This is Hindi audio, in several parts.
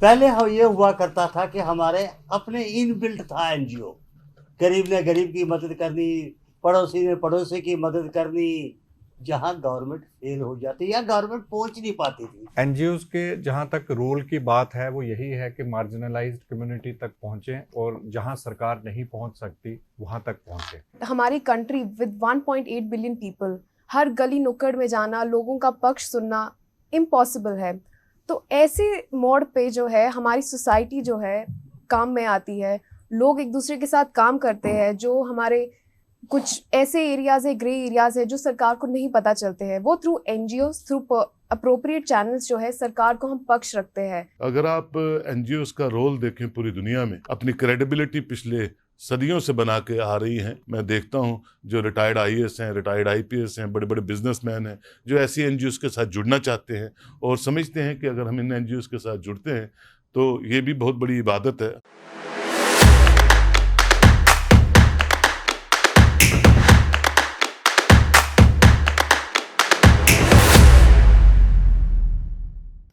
पहले ये हुआ करता था कि हमारे अपने इनबिल्ट था एनजीओ, गरीब ने गरीब की मदद करनी, पड़ोसी ने पड़ोसी की मदद करनी, जहां गवर्नमेंट फेल हो जाती या गवर्नमेंट पहुंच नहीं पाती थी। एनजीओज के जहां तक रोल की बात है वो यही है कि मार्जिनलाइज्ड कम्युनिटी तक पहुंचे और जहां सरकार नहीं पहुंच सकती वहां तक पहुंचे। हमारी कंट्री विद 1.8 बिलियन पीपल, हर गली नुक्कड़ में जाना, लोगों का पक्ष सुनना इम्पॉसिबल है। तो ऐसे मोड़ पे जो है हमारी सोसाइटी जो है काम में आती है, लोग एक दूसरे के साथ काम करते हैं। जो हमारे कुछ ऐसे एरियाज है, ग्रे एरियाज है, जो सरकार को नहीं पता चलते हैं, वो through NGOs, through appropriate channels जो है सरकार को हम पक्ष रखते हैं। अगर आप एनजीओस का रोल देखें पूरी दुनिया में, अपनी क्रेडिबिलिटी पिछले सदियों से बना के आ रही हैं। मैं देखता हूं जो रिटायर्ड आईएएस हैं, रिटायर्ड आईपीएस हैं, बड़े बड़े बिजनेसमैन हैं, जो ऐसी एनजीओस के साथ जुड़ना चाहते हैं और समझते हैं कि अगर हम इन एनजीओस के साथ जुड़ते हैं तो ये भी बहुत बड़ी इबादत है।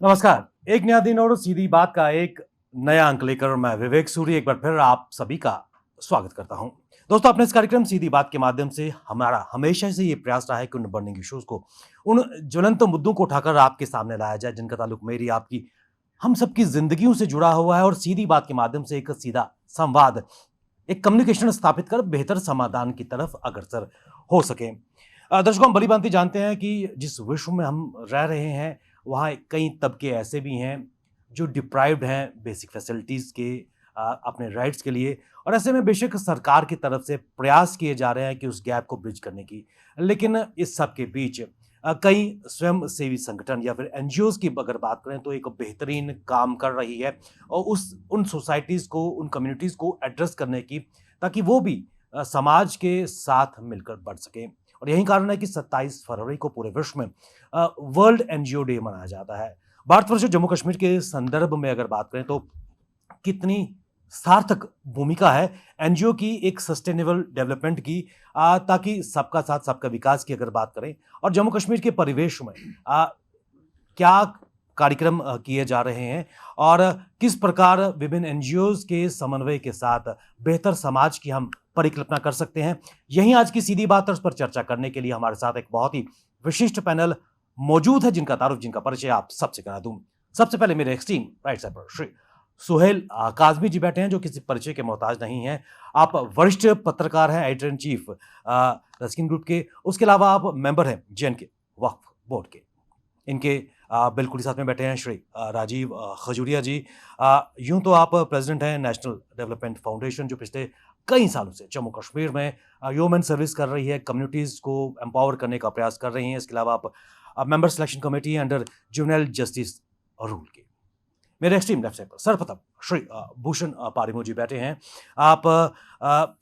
नमस्कार, एक नया दिन और सीधी बात का एक नया अंक लेकर मैं विवेक सूरी एक बार फिर आप सभी का स्वागत करता हूं। दोस्तों, अपने इस कार्यक्रम सीधी बात के माध्यम से हमारा हमेशा से ये प्रयास रहा है कि उन बर्निंग इश्यूज को, उन ज्वलंत मुद्दों को उठाकर आपके सामने लाया जाए जिनका ताल्लुक मेरी, आपकी, हम सबकी जिंदगियों से जुड़ा हुआ है और सीधी बात के माध्यम से एक सीधा संवाद, एक कम्युनिकेशन स्थापित कर बेहतर समाधान की तरफ अग्रसर हो सके। दर्शकों, हम भलीभांति जानते हैं कि जिस विश्व में हम रह रहे हैं वहाँ कई तबके ऐसे भी हैं जो डिप्राइव्ड हैं बेसिक फैसिलिटीज़ के, अपने राइट्स के लिए, और ऐसे में बेशक सरकार की तरफ से प्रयास किए जा रहे हैं कि उस गैप को ब्रिज करने की, लेकिन इस सब के बीच कई स्वयं सेवी संगठन या फिर एनजीओज की अगर बात करें तो एक बेहतरीन काम कर रही है और उन सोसाइटीज़ को, उन कम्युनिटीज़ को एड्रेस करने की, ताकि वो भी समाज के साथ मिलकर बढ़ सकें। और यही कारण है कि 27 फरवरी को पूरे विश्व में वर्ल्ड एनजीओ डे मनाया जाता है। भारतवर्ष जम्मू कश्मीर के संदर्भ में अगर बात करें तो कितनी सार्थक भूमिका है एनजीओ की एक सस्टेनेबल डेवलपमेंट की, ताकि सबका साथ सबका विकास की अगर बात करें और जम्मू कश्मीर के परिवेश में क्या कार्यक्रम किए जा रहे हैं और किस प्रकार विभिन्न एनजीओज के समन्वय के साथ बेहतर समाज की हम परिकल्पना कर सकते हैं, यही आज की सीधी बात है। उस पर चर्चा करने के लिए हमारे साथ एक बहुत ही विशिष्ट पैनल मौजूद है जिनका तारुफ, जिनका परिचय आप सबसे करा दूं। सबसे पहले मेरे एक्सट्रीम राइट साइड पर श्री सुहेल काजमी जी बैठे हैं, जो किसी परिचय के मोहताज नहीं हैं। आप वरिष्ठ पत्रकार हैं, editor in chief Ruskin group के, उसके अलावा आप मेंबर हैं जेएनके वक्फ बोर्ड के। इनके बिल्कुल ही साथ में बैठे हैं श्री राजीव खजूरिया जी। यूं तो आप प्रेसिडेंट हैं नेशनल डेवलपमेंट फाउंडेशन, जो पिछले कई सालों से जम्मू कश्मीर में ह्यूमन सर्विस कर रही है, कम्युनिटीज़ को एम्पावर करने का प्रयास कर रही हैं। इसके अलावा आप member selection committee under juvenile justice rule के। मेरे एक्सट्रीम लेफ्ट साइड पर सर्वप्रथम श्री भूषण पारिमो जी बैठे हैं। आप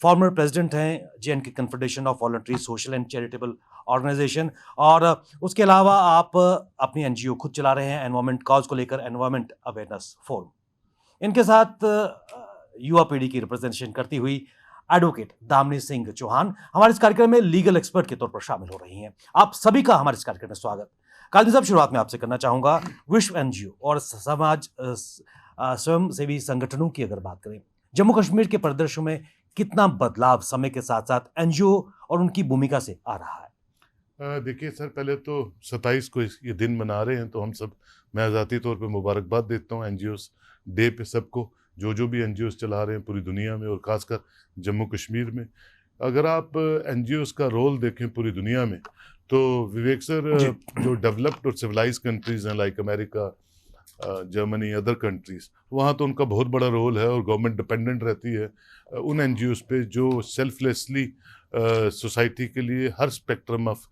फॉर्मर प्रेसिडेंट हैं JNK confederation of voluntary social and charitable organisation, और उसके अलावा आप अपनी एनजीओ खुद चला रहे हैं एनवायरमेंट कॉज को लेकर, एनवायरमेंट अवेयरनेस फोरम। इनके साथ युवा पीढ़ी की रिप्रेजेंटेशन करती हुई एडवोकेट दामिनी सिंह चौहान हमारे इस कार्यक्रम में लीगल एक्सपर्ट के तौर पर शामिल हो रही हैं। आप सभी का हमारे इस कार्यक्रम में स्वागत। काजी साहब, शुरुआत में आपसे करना चाहूंगा, विश्व एनजीओ और समाज स्वयं सेवी संगठनों की अगर बात करें, जम्मू कश्मीर के परिदृश्य में कितना बदलाव समय के साथ साथ एनजीओ और उनकी भूमिका से आ रहा है? देखिए सर, पहले तो 27 को ये दिन मना रहे हैं, तो हम सब, मैं ज़ाती तौर पे मुबारकबाद देता हूँ एनजीओस डे पे सबको, जो भी एनजीओस चला रहे हैं पूरी दुनिया में और ख़ासकर जम्मू कश्मीर में। अगर आप एनजीओस का रोल देखें पूरी दुनिया में तो विवेक सर, जो डेवलप्ड और सिविलाइज कंट्रीज़ हैं like America, Germany, other countries, वहाँ तो उनका बहुत बड़ा रोल है और गवर्नमेंट डिपेंडेंट रहती है उन एनजीओस पे जो सेल्फलेसली सोसाइटी के लिए हर स्पेक्ट्रम ऑफ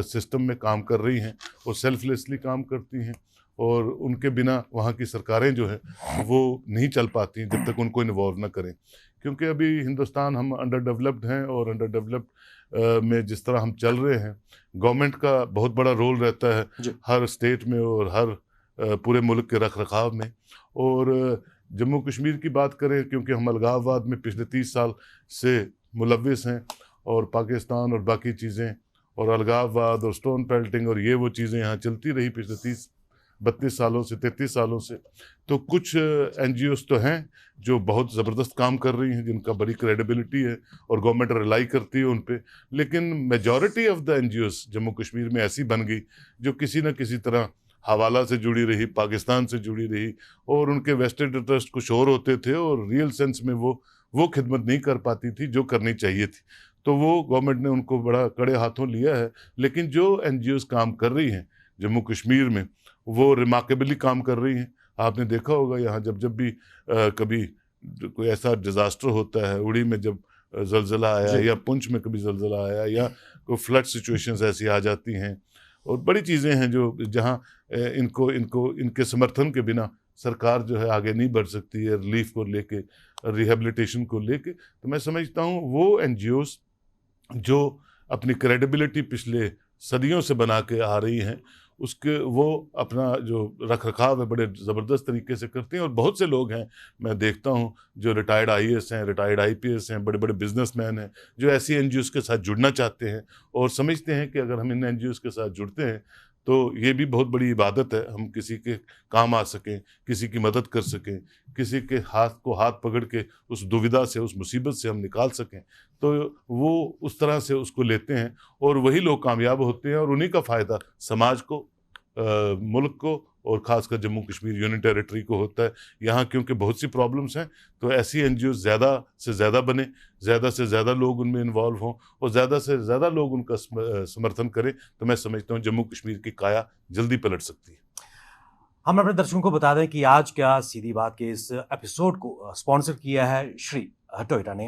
सिस्टम में काम कर रही हैं और सेल्फलेसली काम करती हैं, और उनके बिना वहाँ की सरकारें जो है वो नहीं चल पाती जब तक उनको इन्वॉल्व ना करें। क्योंकि अभी हिंदुस्तान, हम अंडर डेवलप्ड हैं और अंडर डेवलप्ड में जिस तरह हम चल रहे हैं, गवर्नमेंट का बहुत बड़ा रोल रहता है हर स्टेट में और हर पूरे मुल्क के रख रखाव में। और जम्मू कश्मीर की बात करें, क्योंकि हम अलगाववाद में पिछले 30 साल से मुलविस हैं और पाकिस्तान और बाकी चीज़ें और अलगाववाद और स्टोन पेल्टिंग और ये वो चीज़ें यहाँ चलती रही पिछले 30 32 सालों से 33 सालों से। तो कुछ NGOs तो हैं जो बहुत ज़बरदस्त काम कर रही हैं, जिनका बड़ी क्रेडिबिलिटी है और गवर्नमेंट रिलाई करती है उन पे, लेकिन majority of the NGOs Jammu Kashmir में ऐसी बन गई जो किसी न किसी तरह हवाला से जुड़ी रही, पाकिस्तान से जुड़ी रही, और उनके वेस्टेड इंटरेस्ट कुछ और होते थे और रियल सेंस में वो खिदमत नहीं कर पाती थी जो करनी चाहिए थी। तो वो गवर्नमेंट ने उनको बड़ा कड़े हाथों लिया है। लेकिन जो NGOs काम कर रही हैं जम्मू कश्मीर में, वो रिमार्केबली काम कर रही हैं। आपने देखा होगा यहाँ जब भी कभी कोई ऐसा डिज़ास्टर होता है, उड़ी में जब ज़लज़ला आया या पुंछ में कभी ज़लज़ला आया या कोई फ्लड सिचुएशंस ऐसी आ जाती हैं, और बड़ी चीज़ें हैं जो जहाँ इनके समर्थन के बिना सरकार जो है आगे नहीं बढ़ सकती है, रिलीफ को लेके, रिहेबिलिटेशन को लेके। तो मैं समझता हूँ वो NGOs जो अपनी क्रेडिबिलिटी पिछले सदियों से बना के आ रही हैं, उसके वो अपना जो रख रखाव है बड़े ज़बरदस्त तरीके से करती हैं। और बहुत से लोग हैं, मैं देखता हूँ, जो रिटायर्ड IAS हैं, रिटायर्ड IPS हैं, बड़े बड़े बिजनेसमैन हैं, जो ऐसी NGOs के साथ जुड़ना चाहते हैं और समझते हैं कि अगर हम इन NGOs के साथ जुड़ते हैं तो ये भी बहुत बड़ी इबादत है, हम किसी के काम आ सकें, किसी की मदद कर सकें, किसी के हाथ पकड़ के उस दुविधा से, उस मुसीबत से हम निकाल सकें। तो वो उस तरह से उसको लेते हैं और वही लोग कामयाब होते हैं और उन्हीं का फ़ायदा समाज को, मुल्क को और ख़ासकर जम्मू कश्मीर यूनियन टेरिटरी को होता है। यहाँ क्योंकि बहुत सी प्रॉब्लम्स हैं, तो ऐसी NGOs ज़्यादा से ज़्यादा बने, ज़्यादा से ज़्यादा लोग उनमें इन्वॉल्व हों और ज़्यादा से ज़्यादा लोग उनका समर्थन करें, तो मैं समझता हूँ जम्मू कश्मीर की काया जल्दी पलट सकती है। हम अपने दर्शकों को बता दें कि आज क्या सीधी बात के इस एपिसोड को स्पॉन्सर किया है श्री टोयोटा ने।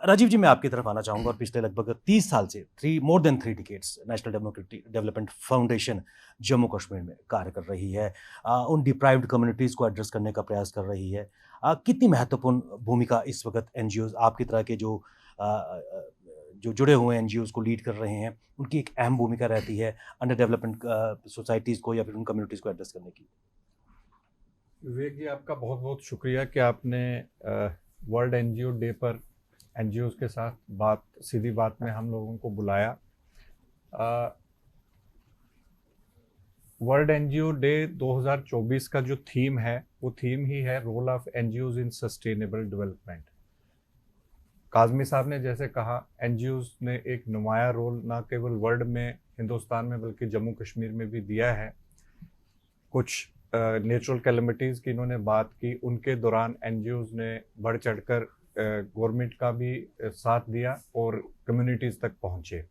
राजीव जी, मैं आपकी तरफ आना चाहूँगा। और पिछले लगभग 30 साल से more than 3 decades national development foundation Jammu Kashmir में कार्य कर रही है, उन डिप्राइव्ड कम्युनिटीज़ को एड्रेस करने का प्रयास कर रही है। कितनी महत्वपूर्ण भूमिका इस वक्त NGOs आपकी तरह के जो जुड़े हुए NGOs को लीड कर रहे हैं, उनकी एक अहम भूमिका रहती है अंडर डेवलपमेंट सोसाइटीज़ को या फिर उन कम्युनिटीज़ को एड्रेस करने की? विवेक जी, आपका बहुत बहुत शुक्रिया कि आपने वर्ल्ड NGO डे पर NGOs के साथ सीधी बात में हम लोगों को बुलाया। वर्ल्ड NGO डे 2024 का जो थीम है, वो थीम ही है role of NGOs in sustainable development. Kazmi साहब ने जैसे कहा, NGOs ने एक नुमाया रोल न केवल वर्ल्ड में, हिंदुस्तान में, बल्कि जम्मू कश्मीर में भी दिया है। कुछ नेचुरल कैलमिटीज़ की इन्होंने बात की, उनके दौरान NGOs ने बढ़ चढ़कर गवर्नमेंट का भी साथ दिया और कम्युनिटीज़ तक पहुँचे।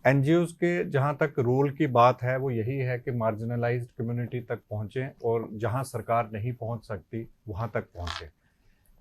NGOs के जहाँ तक रोल की बात है, वो यही है कि मार्जिनलाइज्ड कम्युनिटी तक पहुँचें और जहाँ सरकार नहीं पहुँच सकती वहाँ तक पहुँचें।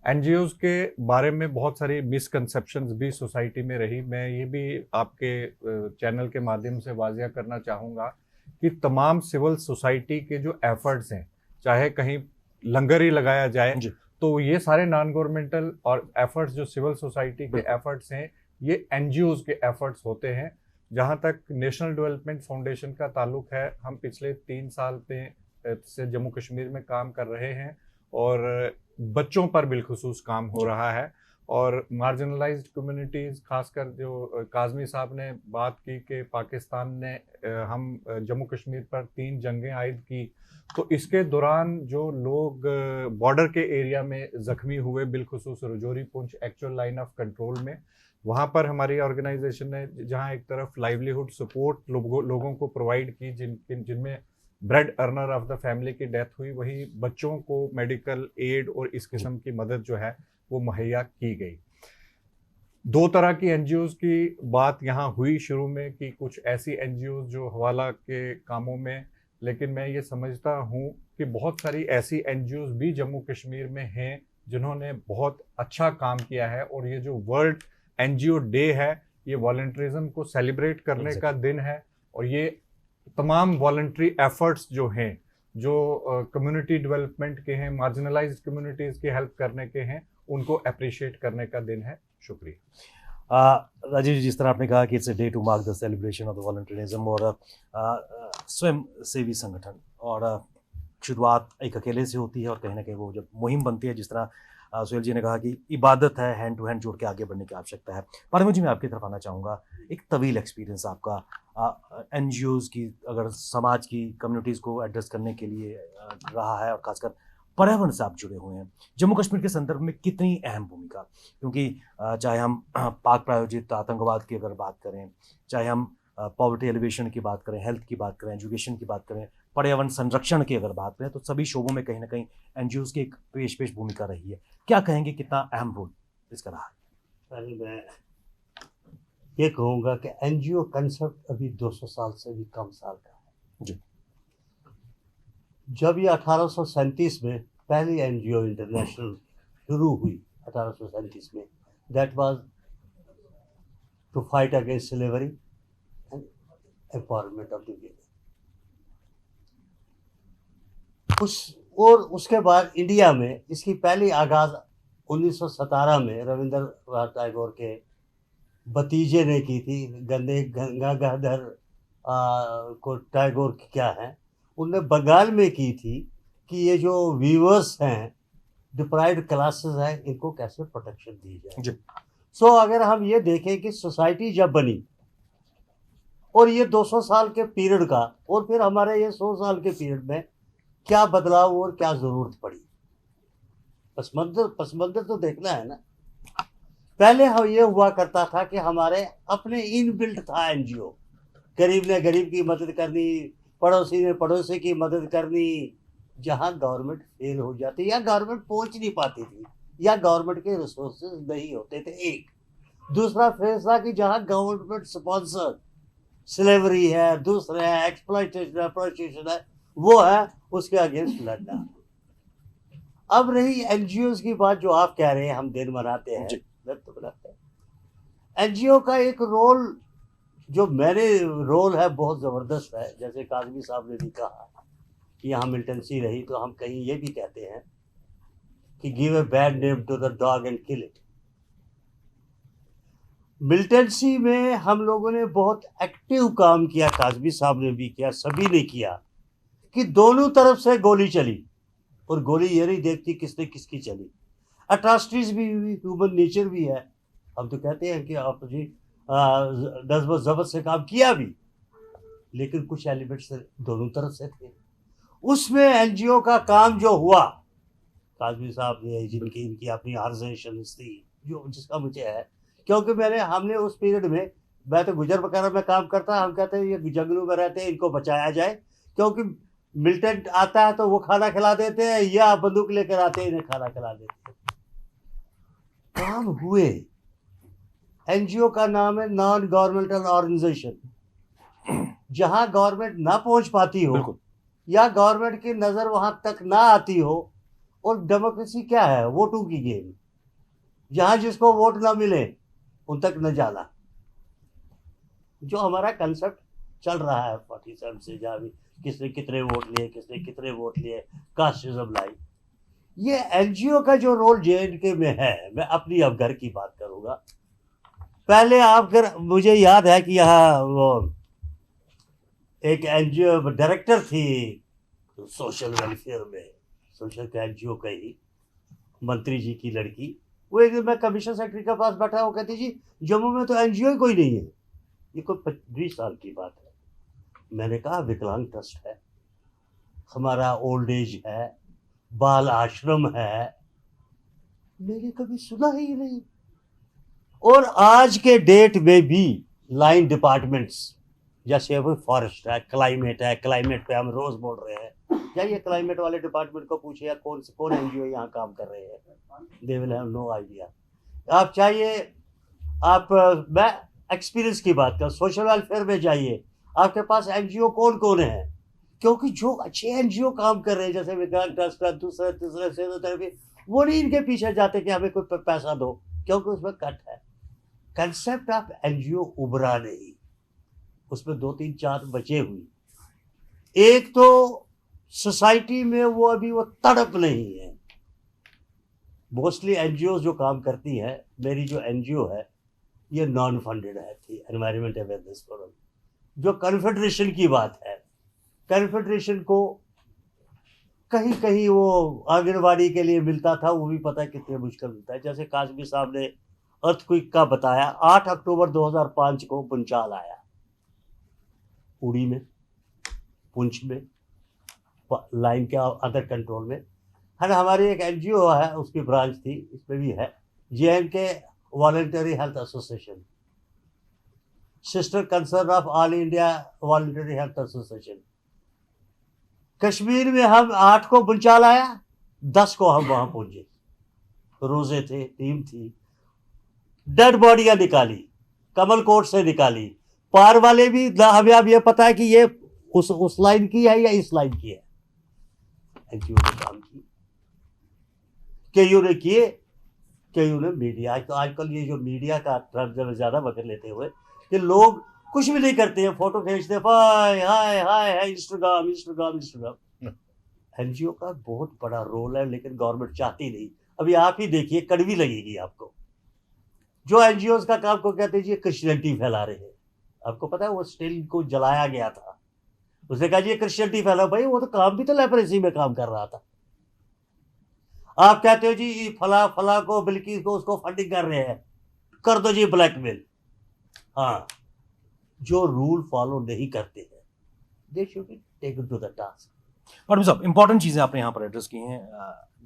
NGOs के बारे में बहुत सारी मिसकंसेप्शंस भी सोसाइटी में रही। मैं ये भी आपके चैनल के माध्यम से वाजिया करना चाहूँगा कि तमाम सिविल सोसाइटी के जो एफर्ट्स हैं, चाहे कहीं लंगर ही लगाया जाए, तो ये सारे नॉन गवर्नमेंटल और एफर्ट्स जो सिविल सोसाइटी के एफर्ट्स हैं, ये NGOs के एफर्ट्स होते हैं। जहाँ तक नेशनल डेवलपमेंट फाउंडेशन का ताल्लुक है, हम पिछले 3 साल से जम्मू कश्मीर में काम कर रहे हैं और बच्चों पर बिलखुसूस काम हो रहा है। और मार्जिनलाइज्ड कम्युनिटीज़, खासकर जो काज़मी साहब ने बात की कि पाकिस्तान ने हम जम्मू कश्मीर पर 3 जंगें आयद की, तो इसके दौरान जो लोग बॉर्डर के एरिया में ज़ख्मी हुए, बिलखुसूस Rajouri Poonch actual line of control में, वहाँ पर हमारी ऑर्गेनाइजेशन ने जहाँ एक तरफ लाइवलीहुड सपोर्ट लोगों को प्रोवाइड की जिनमें bread earner of the family की डेथ हुई, वहीं बच्चों को मेडिकल एड और इस किस्म की मदद जो है वो मुहैया की गई। 2 तरह की NGOs की बात यहाँ हुई शुरू में कि कुछ ऐसी NGOs जो हवाला के कामों में, लेकिन मैं ये समझता हूँ कि बहुत सारी ऐसी NGOs भी जम्मू कश्मीर में हैं जिन्होंने बहुत अच्छा काम किया है। और ये जो वर्ल्ड NGO डे है, ये वॉलंटरिज्म को सेलिब्रेट करने का दिन है और ये तमाम वॉलंटरी एफर्ट्स जो हैं, जो कम्युनिटी डेवलपमेंट के हैं, मार्जिनलाइज्ड कम्युनिटीज़ की हेल्प करने के हैं, उनको अप्रिशिएट करने का दिन है। शुक्रिया। राजीव जी, जिस तरह आपने कहा कि it's a day to mark the celebration of the voluntarism और स्वयं सेवी संगठन और शुरुआत एक अकेले से होती है और कहीं ना कहीं वो जब मुहिम बनती है, जिस तरह सुहेल जी ने कहा कि इबादत है, हैंड टू हैंड जोड़ के आगे बढ़ने की आवश्यकता है। परम जी, मैं आपकी तरफ आना चाहूँगा। एक तवील एक्सपीरियंस आपका एनजीओज़ की, अगर समाज की कम्युनिटीज़ को एड्रेस करने के लिए रहा है, और खासकर पर्यावरण से आप जुड़े हुए हैं। जम्मू कश्मीर के संदर्भ में कितनी अहम भूमिका, क्योंकि चाहे हम पाक प्रायोजित आतंकवाद की अगर बात करें, चाहे हम पॉवर्टी एलिवेशन की बात करें, हेल्थ की बात करें, एजुकेशन की बात करें, पर्यावरण संरक्षण की अगर बात करें, तो सभी शोबों में कहीं ना कहीं एनजीओज़ की एक पेश भूमिका रही है। क्या कहेंगे, कितना अहम रोल इसका रहा है? पहले मैं ये कहूँगा कि एनजीओ कंसेप्ट अभी 200 साल से भी कम साल का है जी। जब ये 1837 में पहली एनजीओ इंटरनेशनल शुरू हुई 1837 में, that was to fight against slavery and empowerment of the women. उसके बाद इंडिया में इसकी पहली आगाज 1917 में रविंद्रनाथ टैगोर के भतीजे ने की थी। गंगाधर को टैगोर क्या है, उनने बंगाल में की थी कि ये जो वीवर्स हैं, डिप्राइव्ड क्लासेस हैं, इनको कैसे प्रोटेक्शन दी जाए। सो अगर हम ये देखें कि सोसाइटी जब बनी और ये 200 साल के पीरियड का, और फिर हमारे ये 100 साल के पीरियड में क्या बदलाव और क्या ज़रूरत पड़ी, पसमंदर तो देखना है ना। पहले हम ये हुआ करता था कि हमारे अपने इनबिल्ट था एनजीओ। गरीब ने गरीब की मदद करनी, पड़ोसी ने पड़ोसी की मदद करनी। जहाँ गवर्नमेंट फेल हो जाती या गवर्नमेंट पहुंच नहीं पाती थी या गवर्नमेंट के रिसोर्सेज नहीं होते थे, एक दूसरा फैसला कि जहाँ गवर्नमेंट स्पॉन्सर स्लेवरी है, दूसरे है एक्सप्लॉयटेशन है, प्रोस्टिट्यूशन है, वो है, उसके अगेंस्ट लड़ना। अब रही एनजीओ की बात, जो आप कह रहे हैं हम दिन मनाते हैं, एनजीओ का एक रोल जो मैंने रोल है बहुत ज़बरदस्त है। जैसे काजमी साहब ने भी कहा कि यहाँ मिलिटेंसी रही, तो हम कहीं ये भी कहते हैं कि give a bad name to the dog and kill it. Militancy में हम लोगों ने बहुत एक्टिव काम किया, काजमी साहब ने भी किया, सभी ने किया, कि दोनों तरफ से गोली चली और गोली ये नहीं देखती किसने किसकी चली। अट्रॉसिटीज भी हुई, ह्यूमन नेचर भी है। हम तो कहते हैं कि आप जी नज़्म ज़ब्त से काम किया भी, लेकिन कुछ एलिमेंट्स दोनों तरफ से थे। उसमें एनजीओ का काम जो हुआ, काजमी साहब ने जिनकी इनकी अपनी ऑर्गेनाइजेशन थी, जो जिसका मुझे है, क्योंकि हमने उस पीरियड में, मैं तो गुजर वगैरह में काम करता, हम कहते हैं ये जंगलों में रहते हैं, इनको बचाया जाए, क्योंकि मिलिटेंट आता है तो वो खाना खिला देते हैं, या बंदूक लेकर आते हैं, इन्हें खाना खिला देते हैं। काम हुए। एनजीओ का नाम है नॉन गवर्नमेंटल ऑर्गेनाइजेशन। जहां गवर्नमेंट ना पहुंच पाती हो या गवर्नमेंट की नज़र वहां तक ना आती हो, और डेमोक्रेसी क्या है, वोटों की गेम। जहां जिसको वोट ना मिले उन तक न जाना, जो हमारा कंसेप्ट चल रहा है 47 से, जहाँ भी किसने कितने वोट लिए, किसने कितने वोट लिए, कास्टिज्म लाई। ये एनजीओ का जो रोल जेएनके में है, मैं अपनी अब घर की बात करूँगा। पहले आप घर, मुझे याद है कि यहाँ वो एक एनजीओ डायरेक्टर थी सोशल वेलफेयर में, सोशल का एनजीओ का ही, मंत्री जी की लड़की। वो एक दिन मैं कमीशन सेक्रेटरी के पास बैठा, वो कहती जी जम्मू में तो एनजीओ ही कोई नहीं है। ये कोई 20 साल की बात है। मैंने कहा विकलांग ट्रस्ट है, हमारा ओल्ड एज है, बाल आश्रम है, मैंने कभी सुना ही नहीं। और आज के डेट में भी लाइन डिपार्टमेंट्स, जैसे अभी फॉरेस्ट है, क्लाइमेट पे हम रोज बोल रहे हैं, जाइए क्लाइमेट वाले डिपार्टमेंट को पूछिए या कौन एनजीओ यहाँ काम कर रहे हैं, they will have no idea. आप चाहिए, आप मैं एक्सपीरियंस की बात कर, सोशल वेलफेयर में जाइए, आपके पास एनजीओ कौन कौन है, क्योंकि जो अच्छे एनजीओ काम कर रहे हैं, जैसे विकलांग ट्रस्ट, दूसरे तीसरे फिजियोथेरेपी, वो नहीं इनके पीछे जाते कि हमें कोई पैसा दो, क्योंकि उसमें कट है। कंसेप्ट ऑफ एनजीओ उभरा नहीं, उसमें 2 3 4 बचे हुई। एक तो सोसाइटी में वो अभी वो तड़प नहीं है। मोस्टली एनजीओ जो काम करती है, मेरी जो एनजीओ है ये नॉन फंडेड है थी, एनवायरमेंट अवेयरनेस फोरम। जो कन्फेडरेशन की बात है, कन्फेडरेशन को कहीं कहीं वो आंगनबाड़ी के लिए मिलता था, वो भी पता है कितने मुश्किल मिलता है। जैसे काजमी साहब ने अर्थक्वेक का बताया, 8 अक्टूबर 2005 को भूचाल आया उड़ी में, पुंछ में, लाइन के अदर कंट्रोल में है ना। हमारी एक एनजीओ है, उसकी ब्रांच थी, इसमें भी है, JNK voluntary health association, sister concern of all India voluntary health association. Kashmir में हम 8 को भूचाल आया, 10 को हम वहां पहुंचे, रोजे थे, टीम थी, डेड बॉडियां निकाली, कमल कोर्ट से निकाली। पार वाले भी हमें अब ये पता है कि ये उस लाइन की है या इस लाइन की है। एनजीओ ने काम किए, केयू ने किए, केयू ने मीडिया। तो आजकल ये जो मीडिया का ट्रेंड ज्यादा पकड़ लेते हुए कि लोग कुछ भी नहीं करते हैं, फोटो खींचते, हाय हाय हाय, इंस्टाग्राम इंस्टाग्राम इंस्टाग्राम। एनजीओ का बहुत बड़ा रोल है, लेकिन गवर्नमेंट चाहती नहीं। अभी आप ही देखिए, कड़वी लगेगी आपको, जो एनजीओ का काम को कहते हैं जी क्रिश्चियनिटी फैला रहे हैं। आपको पता है वो स्टील को जलाया गया था, उसने कहा जी क्रिश्चियनिटी फैला। भाई वो तो काम भी तो लेप्रेसी में काम कर रहा था। आप कहते हो जी फला फला को, बिल्किस को, उसको फंडिंग कर रहे हैं, कर दो जी ब्लैकमेल। हाँ, जो रूल फॉलो नहीं करते हैं, they should be taken to the task. Patmi साहब, इंपॉर्टेंट चीज़ें आपने यहाँ पर एड्रेस की हैं।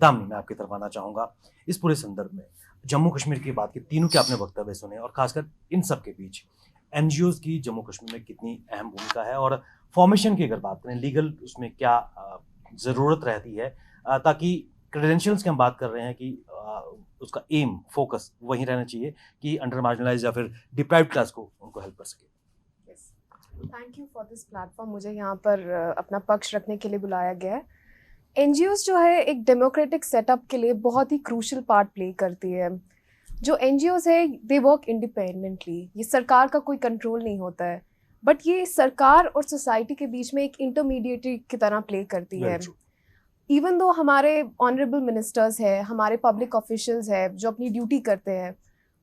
दामनी, मैं आपकी तरफ आना चाहूँगा इस पूरे संदर्भ में। जम्मू कश्मीर की बात की, तीनों के आपने वक्तव्य सुने, और खासकर इन सब के बीच एनजीओज की जम्मू कश्मीर में कितनी अहम भूमिका है, और फॉर्मेशन की अगर बात करें, लीगल उसमें क्या ज़रूरत रहती है, ताकि क्रेडेंशियल्स की हम बात कर रहे हैं कि उसका एम, फोकस वहीं रहना चाहिए कि अंडर मार्जिनलाइज या फिर डिप्राइव्ड क्लास को उनको हेल्प कर सके। Thank you for this platform. मुझे यहाँ पर अपना पक्ष रखने के लिए बुलाया गया है। एनजीओज जो है एक डेमोक्रेटिक सेटअप के लिए बहुत ही क्रूशल पार्ट प्ले करती है। जो एनजीओज है दे वर्क इंडिपेंडेंटली, ये सरकार का कोई कंट्रोल नहीं होता है, बट ये सरकार और सोसाइटी के बीच में एक इंटरमीडिएटरी की तरह प्ले करती है। इवन दो हमारे ऑनरेबल मिनिस्टर्स है, हमारे पब्लिक ऑफिशियल्स है जो अपनी ड्यूटी करते हैं,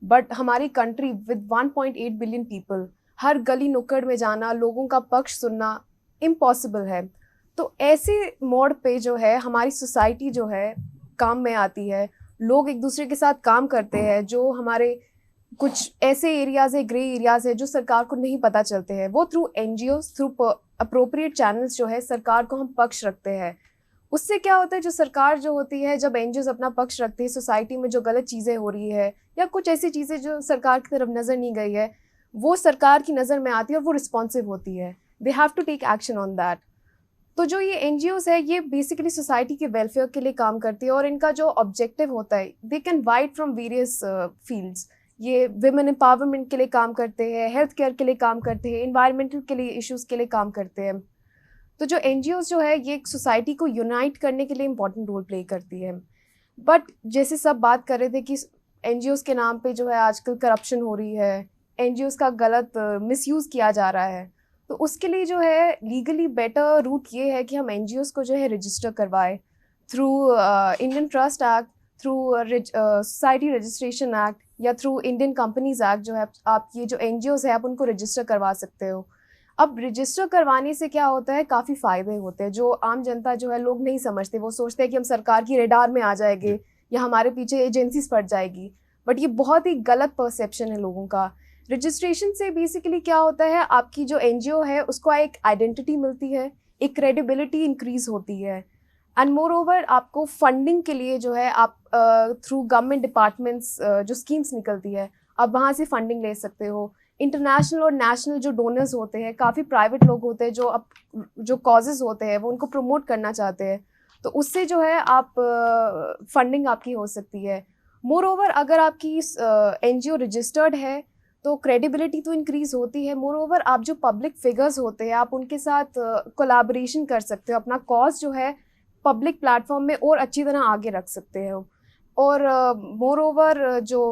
बट हमारी कंट्री विद 1.8 बिलियन पीपल, हर गली नुक्कड़ में जाना, लोगों का पक्ष सुनना इम्पॉसिबल है। तो ऐसे मोड़ पे जो है हमारी सोसाइटी जो है काम में आती है। लोग एक दूसरे के साथ काम करते हैं, जो हमारे कुछ ऐसे एरियाज़ है, ग्रे एरियाज़ है, जो सरकार को नहीं पता चलते हैं, वो through NGOs, through appropriate channels जो है सरकार को हम पक्ष रखते हैं। उससे क्या होता है, जो सरकार जो होती है, जब एनजीओज अपना पक्ष रखते हैं, सोसाइटी में जो गलत चीज़ें हो रही है या कुछ ऐसी चीज़ें जो सरकार की तरफ नज़र नहीं गई है, वो सरकार की नज़र में आती है और वो रिस्पॉन्सिव होती है। They have to take action on that. तो जो ये एनजीओज है, ये बेसिकली सोसाइटी के वेलफेयर के लिए काम करती है, और इनका जो ऑब्जेक्टिव होता है, they can wide from various fields. ये विमेन एम्पावरमेंट के लिए काम करते हैं, हेल्थ केयर के लिए काम करते हैं, इन्वायरमेंटल के लिए इश्यूज़ के लिए काम करते हैं। तो जो एनजीओज जो है, ये सोसाइटी को यूनाइट करने के लिए इंपॉर्टेंट रोल प्ले करती है। बट जैसे सब बात कर रहे थे कि एनजीओज के नाम पे जो है आजकल करप्शन हो रही है, एनजीओज का गलत मिसयूज़ किया जा रहा है, तो उसके लिए जो है लीगली बेटर रूट ये है कि हम एनजीओज को जो है रजिस्टर करवाएं through Indian trust act, through society registration act, या थ्रू इंडियन कंपनीज एक्ट। जो है आप ये जो एनजीओज है आप उनको रजिस्टर करवा सकते हो। अब रजिस्टर करवाने से क्या होता है, काफ़ी फ़ायदे होते हैं जो आम जनता जो है लोग नहीं समझते। वो सोचते हैं कि हम सरकार की रेडार में आ जाएंगे या हमारे पीछे एजेंसीज पड़ जाएगी, बट ये बहुत ही गलत परसेप्शन है लोगों का। रजिस्ट्रेशन से बेसिकली क्या होता है, आपकी जो एनजीओ है उसको एक आइडेंटिटी मिलती है, एक क्रेडिबिलिटी इंक्रीज होती है, एंड मोर ओवर आपको फंडिंग के लिए जो है आप थ्रू गवर्नमेंट डिपार्टमेंट्स जो स्कीम्स निकलती है, आप वहाँ से फंडिंग ले सकते हो। इंटरनेशनल और नेशनल जो डोनर्स होते हैं, काफ़ी प्राइवेट लोग होते हैं जो कॉजेज़ होते हैं वो उनको प्रमोट करना चाहते हैं, तो उससे जो है आप फंडिंग आपकी हो सकती है। मोर ओवर अगर आपकी एनजीओ रजिस्टर्ड है तो क्रेडिबिलिटी तो इंक्रीज होती है। मोर ओवर आप जो पब्लिक फिगर्स होते हैं आप उनके साथ कोलैबोरेशन कर सकते हो, अपना कॉज जो है पब्लिक प्लेटफॉर्म में और अच्छी तरह आगे रख सकते हो। और मोर ओवर जो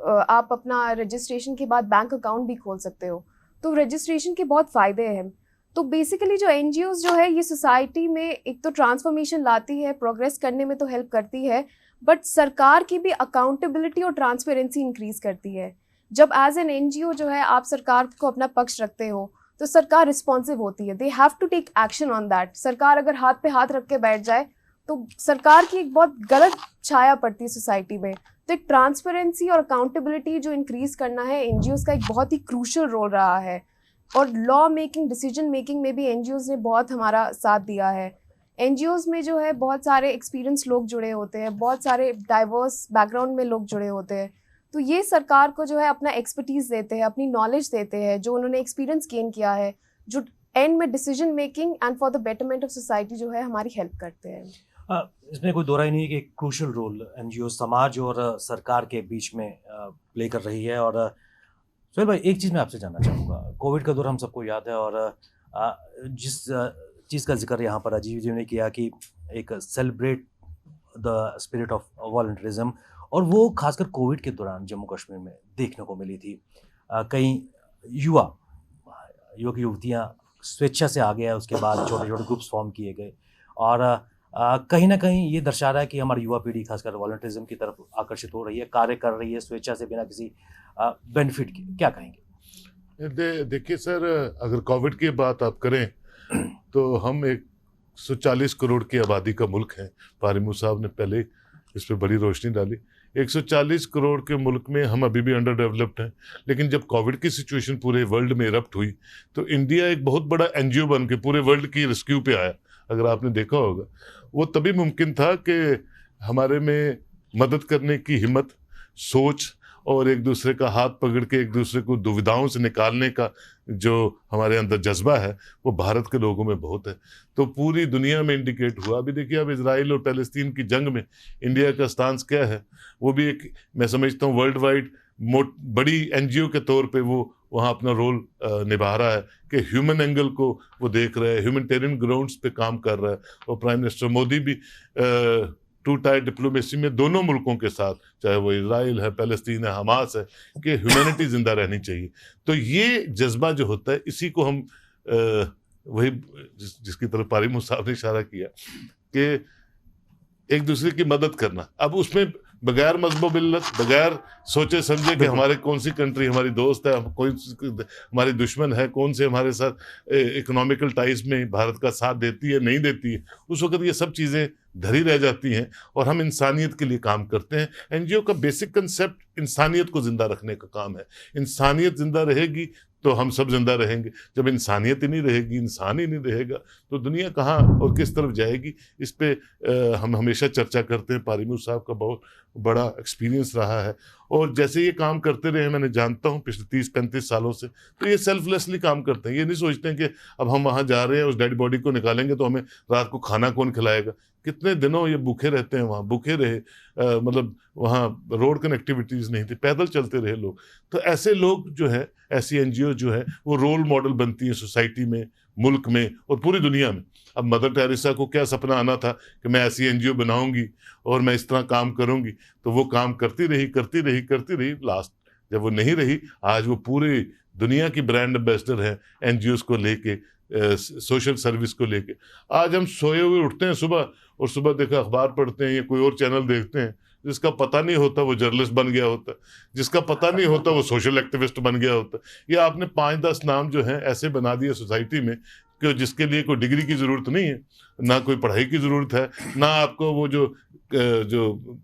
आप अपना रजिस्ट्रेशन के बाद बैंक अकाउंट भी खोल सकते हो, तो रजिस्ट्रेशन के बहुत फ़ायदे हैं। तो बेसिकली जो एनजीओज जो है ये सोसाइटी में एक तो ट्रांसफॉर्मेशन लाती है, प्रोग्रेस करने में तो हेल्प करती है, बट सरकार की भी अकाउंटेबिलिटी और ट्रांसपेरेंसी इंक्रीज़ करती है। जब एज एन एनजीओ जो है आप सरकार को अपना पक्ष रखते हो तो सरकार रिस्पॉन्सिव होती है, they have to take action on that. सरकार अगर हाथ पे हाथ रख के बैठ जाए तो सरकार की एक बहुत गलत छाया पड़ती है सोसाइटी में। तो एक ट्रांसपेरेंसी और अकाउंटेबिलिटी जो इंक्रीज करना है, एनजीओज का एक बहुत ही क्रूशल रोल रहा है। और लॉ मेकिंग, डिसीजन मेकिंग में भी एनजीओज ने बहुत हमारा साथ दिया है। एनजीओज में जो है बहुत सारे एक्सपीरियंस लोग जुड़े होते हैं, बहुत सारे डाइवर्स बैकग्राउंड में लोग जुड़े होते हैं। तो ये सरकार को जो है अपना एक्सपर्टीज देते हैं, अपनी नॉलेज देते हैं, जो उन्होंने एक्सपीरियंस गेन किया है, जो एंड में decision making and for the betterment of society जो है हमारी हेल्प करते हैं। इसमें कोई दो राय नहीं है कि एक क्रूशल रोल एनजीओ समाज और सरकार के बीच में प्ले कर रही है। और सोहेल भाई, एक चीज़ मैं आपसे जानना चाहूँगा। कोविड का दौर हम सबको याद है, और जिस चीज़ का जिक्र यहाँ पर अजीब जी ने किया कि एक सेलिब्रेट द स्पिरिट ऑफ वॉलंटरिज्म, और वो खासकर कोविड के दौरान जम्मू कश्मीर में देखने को मिली थी। कई युवक युवतियाँ स्वेच्छा से आ गया, उसके बाद छोटे छोटे ग्रुप्स फॉर्म किए गए, और कहीं ना कहीं ये दर्शा रहा है कि हमारी युवा पीढ़ी खासकर वॉलंटिज्म की तरफ आकर्षित हो रही है, कार्य कर रही है स्वेच्छा से, बिना किसी बेनिफिट के। क्या कहेंगे? देखिए सर, अगर कोविड की बात आप करें तो हम 140 करोड़ की आबादी का मुल्क है। पारिमू साहब ने पहले इस पर बड़ी रोशनी डाली। 140 करोड़ के मुल्क में हम अभी भी अंडर डेवलप्ड हैं। लेकिन जब कोविड की सिचुएशन पूरे वर्ल्ड में इरप्ट हुई तो इंडिया एक बहुत बड़ा एनजीओ बन के पूरे वर्ल्ड की रेस्क्यू पे आया। अगर आपने देखा होगा, वो तभी मुमकिन था कि हमारे में मदद करने की हिम्मत, सोच और एक दूसरे का हाथ पकड़ के एक दूसरे को दुविधाओं से निकालने का जो हमारे अंदर जज्बा है वो भारत के लोगों में बहुत है। तो पूरी दुनिया में इंडिकेट हुआ। अभी देखिए, अब इजराइल और पैलेस्तीन की जंग में इंडिया का स्टांस क्या है, वो भी एक, मैं समझता हूँ, वर्ल्ड वाइड बड़ी एनजीओ के तौर पे वो वहाँ अपना रोल निभा रहा है कि ह्यूमन एंगल को वो देख रहा है, ह्यूमैनिटेरियन ग्राउंड्स पे काम कर रहा है। और प्राइम मिनिस्टर मोदी भी टू टायर डिप्लोमेसी में दोनों मुल्कों के साथ, चाहे वो इजराइल है, पैलेस्तीन है, हमास है, कि ह्यूमैनिटी जिंदा रहनी चाहिए। तो ये जज्बा जो होता है, इसी को हम वही जिसकी तरफ पारिमू साहब ने इशारा किया कि एक दूसरे की मदद करना। अब उसमें बगैर मजहब मिल्लत, बगैर सोचे समझे कि हमारे कौन सी कंट्री हमारी दोस्त है, कौन सी हमारी दुश्मन है, कौन से हमारे साथ इकोनॉमिकल टाइज में भारत का साथ देती है, नहीं देती है, उस वक्त ये सब चीज़ें धरी रह जाती हैं और हम इंसानियत के लिए काम करते हैं। एनजीओ का बेसिक कंसेप्ट इंसानियत को जिंदा रखने का काम है। इंसानियत जिंदा रहेगी तो हम सब जिंदा रहेंगे। जब इंसानियत ही नहीं रहेगी, इंसान ही नहीं रहेगा, तो दुनिया कहाँ और किस तरफ जाएगी? इस पे हम हमेशा चर्चा करते हैं। पारिमू साहब का बहुत बड़ा एक्सपीरियंस रहा है और जैसे ये काम करते रहे, मैंने जानता हूँ पिछले 30-35 सालों से, तो ये सेल्फलेसली काम करते हैं। ये नहीं सोचते हैं कि अब हम वहाँ जा रहे हैं, उस डेड बॉडी को निकालेंगे तो हमें रात को खाना कौन खिलाएगा। कितने दिनों ये भूखे रहते हैं, वहाँ भूखे रहे, मतलब वहाँ रोड कनेक्टिविटीज़ नहीं थी, पैदल चलते रहे लोग। तो ऐसे लोग जो है, ऐसी एनजीओ जो है, वो रोल मॉडल बनती हैं सोसाइटी में, मुल्क में और पूरी दुनिया में। अब मदर टेरेसा को क्या सपना आना था कि मैं ऐसी एनजीओ बनाऊंगी और मैं इस तरह काम करूंगी, तो वो काम करती रही। लास्ट जब वो नहीं रही, आज वो पूरी दुनिया की ब्रांड एम्बेसडर है एनजीओज को लेके, सोशल सर्विस को लेके। आज हम सोए हुए उठते हैं सुबह और सुबह देखा अखबार पढ़ते हैं या कोई और चैनल देखते हैं, जिसका पता नहीं होता वो जर्नलिस्ट बन गया होता, जिसका पता नहीं होता वो सोशल एक्टिविस्ट बन गया होता। या आपने 5-10 नाम जो हैं ऐसे बना दिए सोसाइटी में कि जिसके लिए कोई डिग्री की ज़रूरत नहीं है, ना कोई पढ़ाई की ज़रूरत है, ना आपको वो जो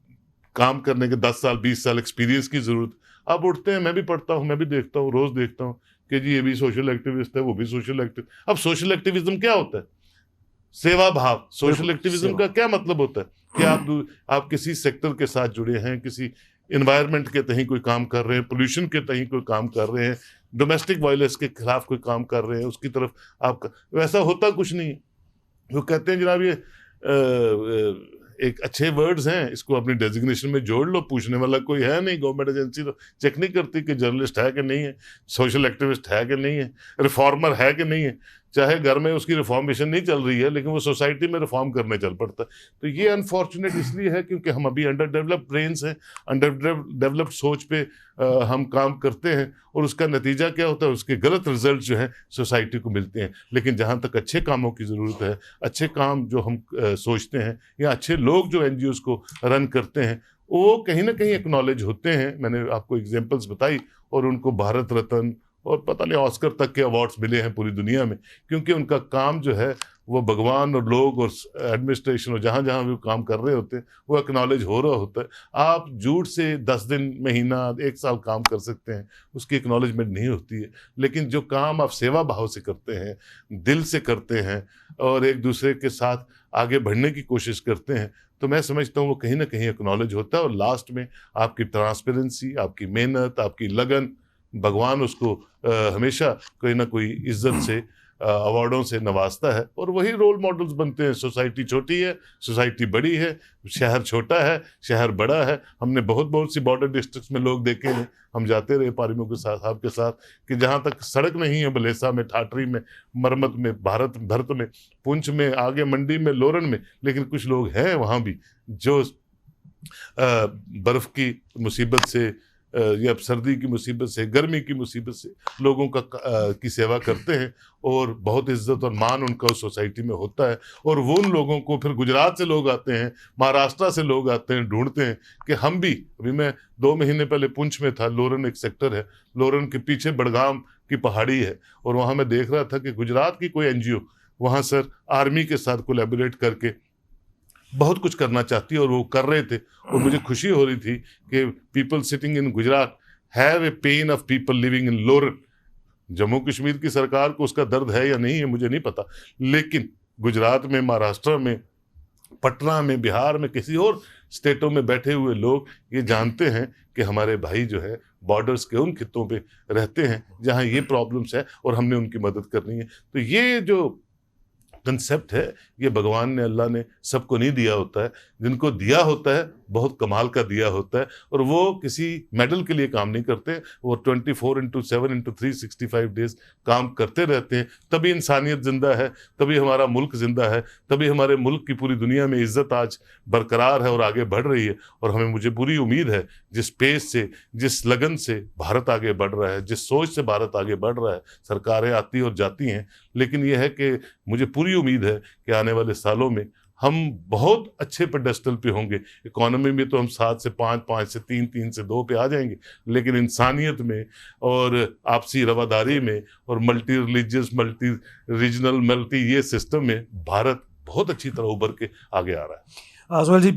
काम करने के 10 साल 20 साल एक्सपीरियंस की ज़रूरत। आप उठते हैं, मैं भी पढ़ता हूँ, मैं भी देखता हूँ, रोज़ देखता हूँ कि जी ये भी सोशल एक्टिविस्ट है, वो भी सोशल एक्टिव। अब सोशल एक्टिविज्म क्या होता है? सेवा भाव। सोशल एक्टिविज्म का क्या मतलब होता है कि आप किसी सेक्टर के साथ जुड़े हैं, किसी इन्वायरमेंट के तहीं कोई काम कर रहे हैं, पोल्यूशन के तहीं कोई काम कर रहे हैं, डोमेस्टिक वायलेंस के खिलाफ कोई काम कर रहे हैं, उसकी तरफ आपका वैसा होता कुछ नहीं है। वो कहते हैं जनाब ये एक अच्छे वर्ड्स हैं, इसको अपनी डेजिग्नेशन में जोड़ लो, पूछने वाला कोई है नहीं। गवर्नमेंट एजेंसी तो चेक नहीं करती कि जर्नलिस्ट है कि नहीं है, सोशल एक्टिविस्ट है कि नहीं है, रिफॉर्मर है कि नहीं है। चाहे घर में उसकी रिफॉर्मेशन नहीं चल रही है, लेकिन वो सोसाइटी में रिफॉर्म करने चल पड़ता है। तो ये अनफॉर्चुनेट इसलिए है क्योंकि हम अभी अंडर डेवलप्ड ब्रेन्स हैं, अंडर डेवलप्ड सोच पे हम काम करते हैं और उसका नतीजा क्या होता है, उसके गलत रिजल्ट जो हैं सोसाइटी को मिलते हैं। लेकिन जहाँ तक अच्छे कामों की ज़रूरत है, अच्छे काम जो हम सोचते हैं या अच्छे लोग जो एनजीओज़ को रन करते हैं, वो कहीं ना कहीं एक्नॉलेज होते हैं। मैंने आपको एग्जांपल्स बताई और उनको भारत रत्न और पता नहीं ऑस्कर तक के अवार्ड्स मिले हैं पूरी दुनिया में, क्योंकि उनका काम जो है वो भगवान और लोग और एडमिनिस्ट्रेशन और जहाँ जहाँ भी काम कर रहे होते हैं वो एक्नॉलेज हो रहा होता है। आप झूठ से 10 दिन, महीना, 1 साल काम कर सकते हैं, उसकी एक्नॉलेजमेंट नहीं होती है। लेकिन जो काम आप सेवा भाव से करते हैं, दिल से करते हैं और एक दूसरे के साथ आगे बढ़ने की कोशिश करते हैं, तो मैं समझता हूँ वो कहीं ना कहीं एक्नॉलेज होता है। और लास्ट में आपकी ट्रांसपेरेंसी, आपकी मेहनत, आपकी लगन, भगवान उसको हमेशा कोई ना कोई इज्जत से, अवार्डों से नवाजता है और वही रोल मॉडल्स बनते हैं। सोसाइटी छोटी है, सोसाइटी बड़ी है, शहर छोटा है, शहर बड़ा है। हमने बहुत सी बॉर्डर डिस्ट्रिक्ट्स में लोग देखे हैं, हम जाते रहे पारियों के साथ, आपके साथ, कि जहाँ तक सड़क नहीं है, बलेसा में, ठाठरी में, मरमत में, भरत में, पुंछ में, आगे मंडी में, लोरन में, लेकिन कुछ लोग हैं वहाँ भी जो बर्फ़ की मुसीबत से या सर्दी की मुसीबत से, गर्मी की मुसीबत से लोगों की सेवा करते हैं और बहुत इज्जत और मान उनका उस सोसाइटी में होता है। और वो उन लोगों को फिर गुजरात से लोग आते हैं, महाराष्ट्र से लोग आते हैं, ढूंढते हैं कि हम भी। अभी मैं 2 महीने पहले पुंछ में था, लोरन एक सेक्टर है, लोरन के पीछे बड़गाम की पहाड़ी है, और वहाँ मैं देख रहा था कि गुजरात की कोई NGO वहाँ सर आर्मी के साथ कोलैबोरेट करके बहुत कुछ करना चाहती है और वो कर रहे थे। और मुझे खुशी हो रही थी कि people sitting in Gujarat have a pain of people living in लोरन। जम्मू कश्मीर की सरकार को उसका दर्द है या नहीं है मुझे नहीं पता, लेकिन गुजरात में, महाराष्ट्र में, पटना में, बिहार में, किसी और स्टेटों में बैठे हुए लोग ये जानते हैं कि हमारे भाई जो है बॉर्डर्स के उन खित्तों पे रहते हैं जहाँ ये प्रॉब्लम्स है और हमने उनकी मदद करनी है। तो ये जो कंसेप्ट है, ये भगवान ने, अल्लाह ने सबको नहीं दिया होता है। जिनको दिया होता है बहुत कमाल का दिया होता है, और वो किसी मेडल के लिए काम नहीं करते, वो 24/7/365 डेज काम करते रहते हैं। तभी इंसानियत जिंदा है, तभी हमारा मुल्क जिंदा है, तभी हमारे मुल्क की पूरी दुनिया में इज्जत आज बरकरार है और आगे बढ़ रही है। और हमें, मुझे पूरी उम्मीद है, जिस पेस से, जिस लगन से भारत आगे बढ़ रहा है, जिस सोच से भारत आगे बढ़ रहा है, सरकारें आती और जाती हैं, लेकिन यह है कि मुझे पूरी उम्मीद है कि आने वाले सालों में हम बहुत अच्छे पेडेस्टल पे होंगे। इकोनॉमी में तो हम 7 से 5, 5 से 3, 3 से 2 पे आ जाएंगे, लेकिन इंसानियत में और आपसी रवादारी में और multi religious, multi regional, multi ये सिस्टम में भारत बहुत अच्छी तरह उभर के आगे आ रहा है। सुहेल जी,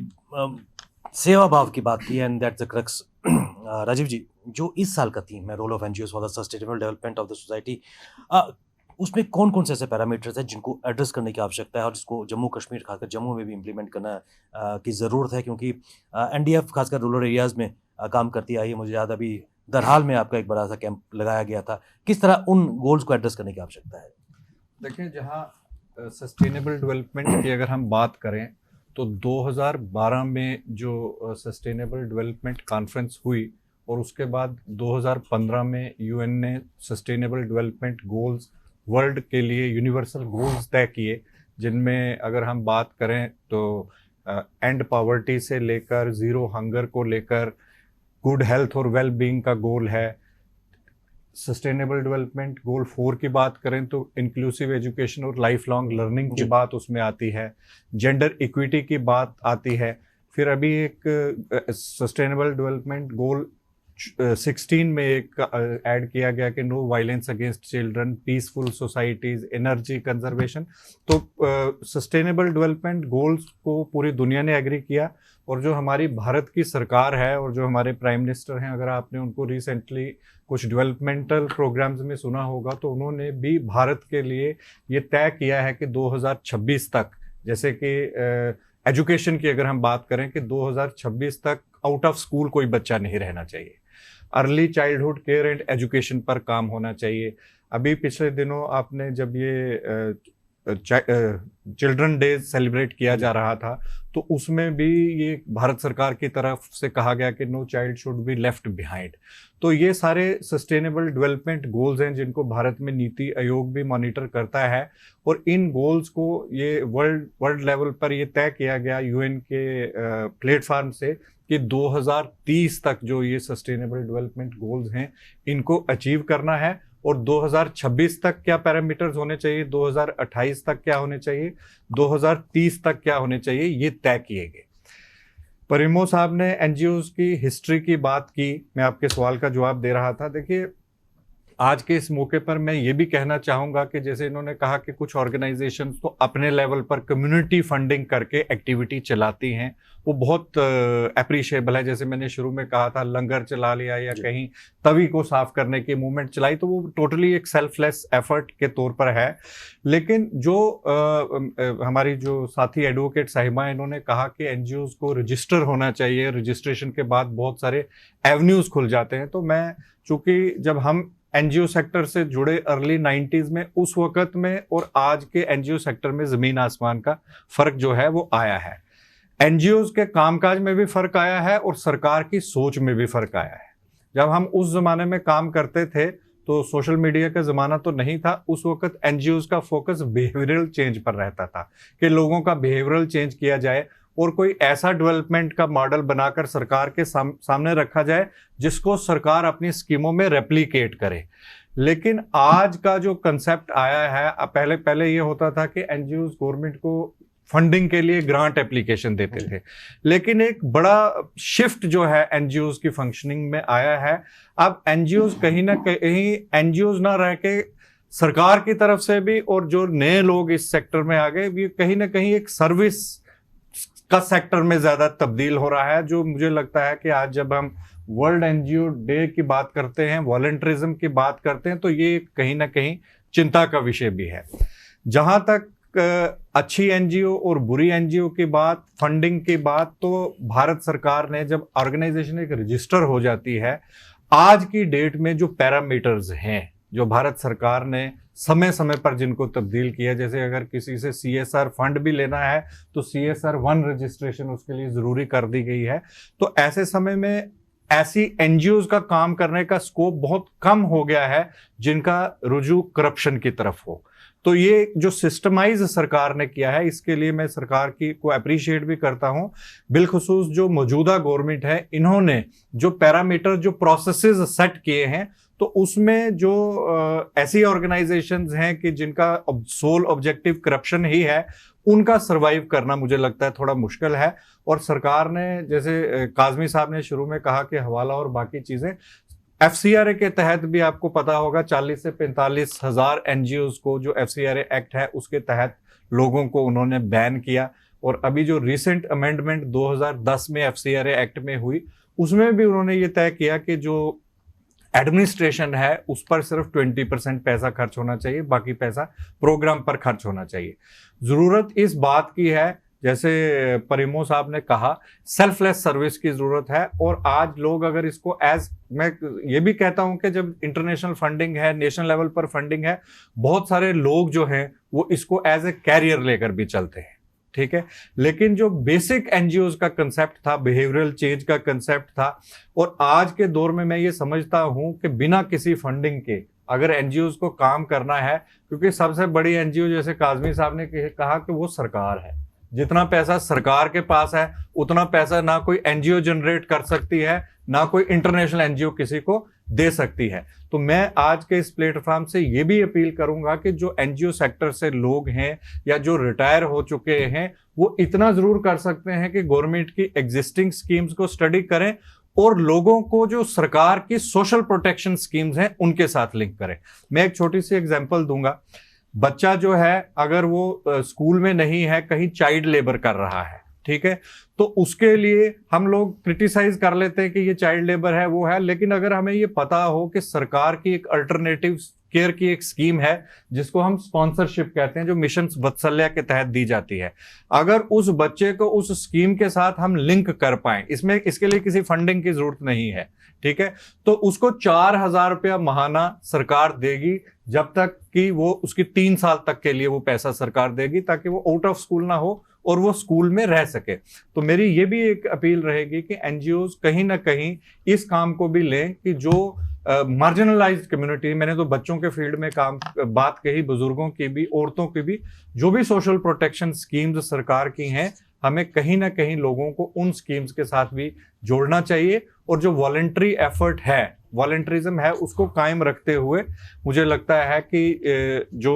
सेवा भाव की बात की, and that's the crux. Rajiv ji, जो इस साल का थीम है, role of NGOs for the sustainable development of the society, उसमें कौन कौन से ऐसे पैरामीटर्स हैं जिनको एड्रेस करने की आवश्यकता है और जिसको जम्मू कश्मीर, खासकर जम्मू में भी इम्प्लीमेंट करना की ज़रूरत है? क्योंकि NDF खासकर रूरल एरियाज़ में काम करती आई है। मुझे याद, अभी दरहाल में आपका एक बड़ा सा कैंप लगाया गया था। किस तरह उन गोल्स को एड्रेस करने की आवश्यकता है? देखिए, जहाँ सस्टेनेबल डेवलपमेंट की अगर हम बात करें तो 2012 में जो सस्टेनेबल डेवलपमेंट कॉन्फ्रेंस हुई और उसके बाद 2015 में UN ने सस्टेनेबल डेवलपमेंट गोल्स वर्ल्ड के लिए यूनिवर्सल गोल्स तय किए, जिनमें अगर हम बात करें तो एंड पॉवर्टी से लेकर ज़ीरो हंगर को लेकर गुड हेल्थ और वेल बीइंग का गोल है। सस्टेनेबल डेवलपमेंट गोल 4 की बात करें तो इंक्लूसिव एजुकेशन और लाइफ लॉन्ग लर्निंग की बात उसमें आती है, जेंडर इक्विटी की बात आती है। फिर अभी एक सस्टेनेबल डेवलपमेंट गोल 16 में एक ऐड किया गया कि no violence against children, peaceful societies, energy conservation. तो सस्टेनेबल डेवलपमेंट गोल्स को पूरी दुनिया ने एग्री किया, और जो हमारी भारत की सरकार है और जो हमारे प्राइम मिनिस्टर हैं, अगर आपने उनको रिसेंटली कुछ डेवलपमेंटल प्रोग्राम्स में सुना होगा तो उन्होंने भी भारत के लिए ये तय किया है कि 2026 तक, जैसे कि एजुकेशन की अगर हम बात करें कि 2026 तक आउट ऑफ स्कूल कोई बच्चा नहीं रहना चाहिए, early childhood care and education पर काम होना चाहिए। अभी पिछले दिनों आपने जब ये चिल्ड्रन डे सेलिब्रेट किया जा रहा था तो उसमें भी ये भारत सरकार की तरफ से कहा गया कि no child should be left behind. तो ये सारे सस्टेनेबल डेवलपमेंट गोल्स हैं जिनको भारत में नीति आयोग भी मॉनिटर करता है, और इन गोल्स को ये वर्ल्ड लेवल पर ये तय किया गया UN के प्लेटफॉर्म से कि 2030 तक जो ये सस्टेनेबल डेवलपमेंट गोल्स हैं इनको अचीव करना है, और 2026 तक क्या पैरामीटर्स होने चाहिए, 2028 तक क्या होने चाहिए, 2030 तक क्या होने चाहिए, ये तय किए गए। परिमो साहब ने NGOs की हिस्ट्री की बात की, मैं आपके सवाल का जवाब दे रहा था। देखिए, आज के इस मौके पर मैं ये भी कहना चाहूँगा कि जैसे इन्होंने कहा कि कुछ ऑर्गेनाइजेशंस तो अपने लेवल पर कम्युनिटी फंडिंग करके एक्टिविटी चलाती हैं, वो बहुत अप्रिशिएबल है। जैसे मैंने शुरू में कहा था, लंगर चला लिया या कहीं तवी को साफ करने की मूवमेंट चलाई, तो वो टोटली एक सेल्फलेस एफर्ट के तौर पर है। लेकिन जो हमारी जो साथी एडवोकेट साहिबा, इन्होंने कहा कि एनजीओज को रजिस्टर होना चाहिए, रजिस्ट्रेशन के बाद बहुत सारे एवेन्यूज खुल जाते हैं। तो मैं, चूंकि जब हम एनजीओ सेक्टर से जुड़े अर्ली 90s में, उस वक्त में और आज के एनजीओ सेक्टर में जमीन आसमान का फर्क जो है वो आया है। एनजीओज के कामकाज में भी फर्क आया है और सरकार की सोच में भी फर्क आया है। जब हम उस जमाने में काम करते थे तो सोशल मीडिया का जमाना तो नहीं था, उस वक्त एनजीओज का फोकस बिहेवियरल चेंज पर रहता था कि लोगों का बिहेवियरल चेंज किया जाए और कोई ऐसा डेवलपमेंट का मॉडल बनाकर सरकार के सामने रखा जाए जिसको सरकार अपनी स्कीमों में रेप्लिकेट करे। लेकिन आज का जो कंसेप्ट आया है, पहले ये होता था कि एनजीओज गवर्नमेंट को फंडिंग के लिए ग्रांट एप्लीकेशन देते थे, लेकिन एक बड़ा शिफ्ट जो है एनजीओज की फंक्शनिंग में आया है। अब एनजीओज कहीं ना कहीं एनजीओज ना रह के सरकार की तरफ से भी, और जो नए लोग इस सेक्टर में आ गए, ये कहीं ना कहीं एक सर्विस का सेक्टर में ज्यादा तब्दील हो रहा है। जो मुझे लगता है कि आज जब हम वर्ल्ड एनजीओ डे की बात करते हैं, वॉलंटरिज्म की बात करते हैं, तो ये कहीं ना कहीं चिंता का विषय भी है। जहां तक अच्छी एनजीओ और बुरी एनजीओ की बात, फंडिंग की बात, तो भारत सरकार ने, जब ऑर्गेनाइजेशन एक रजिस्टर हो जाती है, आज की डेट में जो पैरामीटर्स हैं जो भारत सरकार ने समय समय पर जिनको तब्दील किया, जैसे अगर किसी से CSR फंड भी लेना है तो CSR 1 रजिस्ट्रेशन उसके लिए जरूरी कर दी गई है। तो ऐसे समय में ऐसी एनजीओज का काम करने का स्कोप बहुत कम हो गया है जिनका रुजू करप्शन की तरफ हो। तो ये जो सिस्टमाइज सरकार ने किया है, इसके लिए मैं सरकार की को अप्रिशिएट भी करता हूं। बिलखुसूस जो मौजूदा गवर्नमेंट है, इन्होंने जो पैरामीटर, जो प्रोसेसेस सेट किए हैं, तो उसमें जो ऐसी ऑर्गेनाइजेशंस हैं कि जिनका सोल ऑब्जेक्टिव करप्शन ही है, उनका सरवाइव करना मुझे लगता है थोड़ा मुश्किल है। और सरकार ने, जैसे काजमी साहब ने शुरू में कहा कि हवाला और बाकी चीजें, FCRA के तहत भी आपको पता होगा 40 से 45 हजार एनजीओज को, जो FCRA एक्ट है उसके तहत लोगों को उन्होंने बैन किया। और अभी जो रिसेंट अमेंडमेंट 2010 में FCRA एक्ट में हुई, उसमें भी उन्होंने ये तय किया कि जो एडमिनिस्ट्रेशन है उस पर सिर्फ 20% पैसा खर्च होना चाहिए, बाकी पैसा प्रोग्राम पर खर्च होना चाहिए। जरूरत इस बात की है, जैसे परिमो साहब ने कहा, सेल्फलेस सर्विस की जरूरत है। और आज लोग अगर इसको मैं ये भी कहता हूं कि जब इंटरनेशनल फंडिंग है, नेशनल लेवल पर फंडिंग है, बहुत सारे लोग जो हैं वो इसको एज ए कैरियर लेकर भी चलते हैं, ठीक है। लेकिन जो बेसिक एनजीओज का कंसेप्ट था, बिहेवियरल चेंज का कंसेप्ट था, और आज के दौर में मैं ये समझता हूं कि बिना किसी फंडिंग के अगर एनजीओज को काम करना है, क्योंकि सबसे बड़ी एनजीओ, जैसे काजमी साहब ने कहा, कि वो सरकार है। जितना पैसा सरकार के पास है उतना पैसा ना कोई एनजीओ जनरेट कर सकती है, ना कोई इंटरनेशनल एनजीओ किसी को दे सकती है। तो मैं आज के इस प्लेटफॉर्म से ये भी अपील करूंगा कि जो एनजीओ सेक्टर से लोग हैं या जो रिटायर हो चुके हैं, वो इतना जरूर कर सकते हैं कि गवर्नमेंट की एग्जिस्टिंग स्कीम्स को स्टडी करें और लोगों को जो सरकार की सोशल प्रोटेक्शन स्कीम्स हैं उनके साथ लिंक करें। मैं एक छोटी सी एग्जांपल दूंगा। बच्चा जो है, अगर वो स्कूल में नहीं है, कहीं चाइल्ड लेबर कर रहा है, ठीक है, तो उसके लिए हम लोग क्रिटिसाइज कर लेते हैं कि ये चाइल्ड लेबर है, वो है। लेकिन अगर हमें ये पता हो कि सरकार की एक अल्टरनेटिव केयर की एक स्कीम है जिसको हम स्पॉन्सरशिप कहते हैं, जो मिशन वत्सल्य के तहत दी जाती है, अगर उस बच्चे को उस स्कीम के साथ हम लिंक कर पाए, इसके लिए किसी फंडिंग की जरूरत नहीं है, ठीक है, तो उसको 4,000 रुपया महाना सरकार देगी, जब तक कि वो उसकी 3 साल तक के लिए वो पैसा सरकार देगी, ताकि वो आउट ऑफ स्कूल ना हो और वो स्कूल में रह सके। तो मेरी ये भी एक अपील रहेगी कि एनजीओज कहीं ना कहीं इस काम को भी लें कि जो मार्जिनलाइज्ड कम्युनिटी, मैंने तो बच्चों के फील्ड में बात कही, बुजुर्गों की भी, औरतों की भी, जो भी सोशल प्रोटेक्शन स्कीम्स सरकार की हैं, हमें कहीं ना कहीं लोगों को उन स्कीम्स के साथ भी जोड़ना चाहिए, और जो वॉलंटरी एफर्ट है, वॉलंटरिज्म है, उसको कायम रखते हुए मुझे लगता है कि जो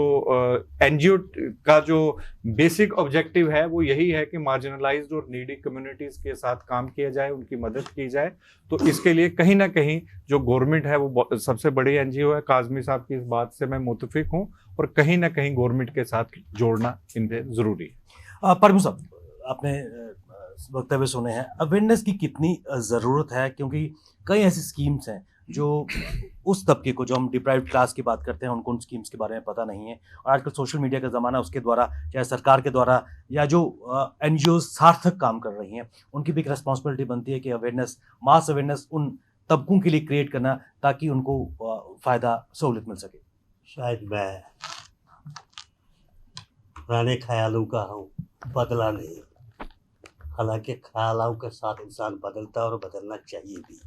एनजीओ का जो बेसिक ऑब्जेक्टिव है वो यही है कि मार्जिनलाइज्ड और नीडी कम्युनिटीज के साथ काम किया जाए, उनकी मदद की जाए। तो इसके लिए कहीं ना कहीं जो गवर्नमेंट है वो सबसे बड़ी एनजीओ है। काजमी साहब की इस बात से मैं मुतफिक हूँ, और कहीं ना कहीं गवर्नमेंट के साथ जोड़ना इनसे जरूरी है। परमू साहब, आपने वक्तव्य सुने हैं, अवेयरनेस की कितनी ज़रूरत है, क्योंकि कई ऐसी स्कीम्स हैं जो उस तबके को, जो हम डिप्राइव्ड क्लास की बात करते हैं, उनको उन स्कीम्स के बारे में पता नहीं है। और आजकल सोशल मीडिया का ज़माना, उसके द्वारा चाहे सरकार के द्वारा या जो एनजीओ सार्थक काम कर रही हैं, उनकी भी एक रिस्पॉन्सिबिलिटी बनती है कि अवेयरनेस, मास अवेयरनेस उन तबकों के लिए क्रिएट करना, ताकि उनको फ़ायदा, सहूलियत मिल सके। शायद मैं पुराने ख्यालों का हूँ, बदला नहीं। हालांकि ख्यालों के साथ इंसान बदलता है और बदलना चाहिए भी।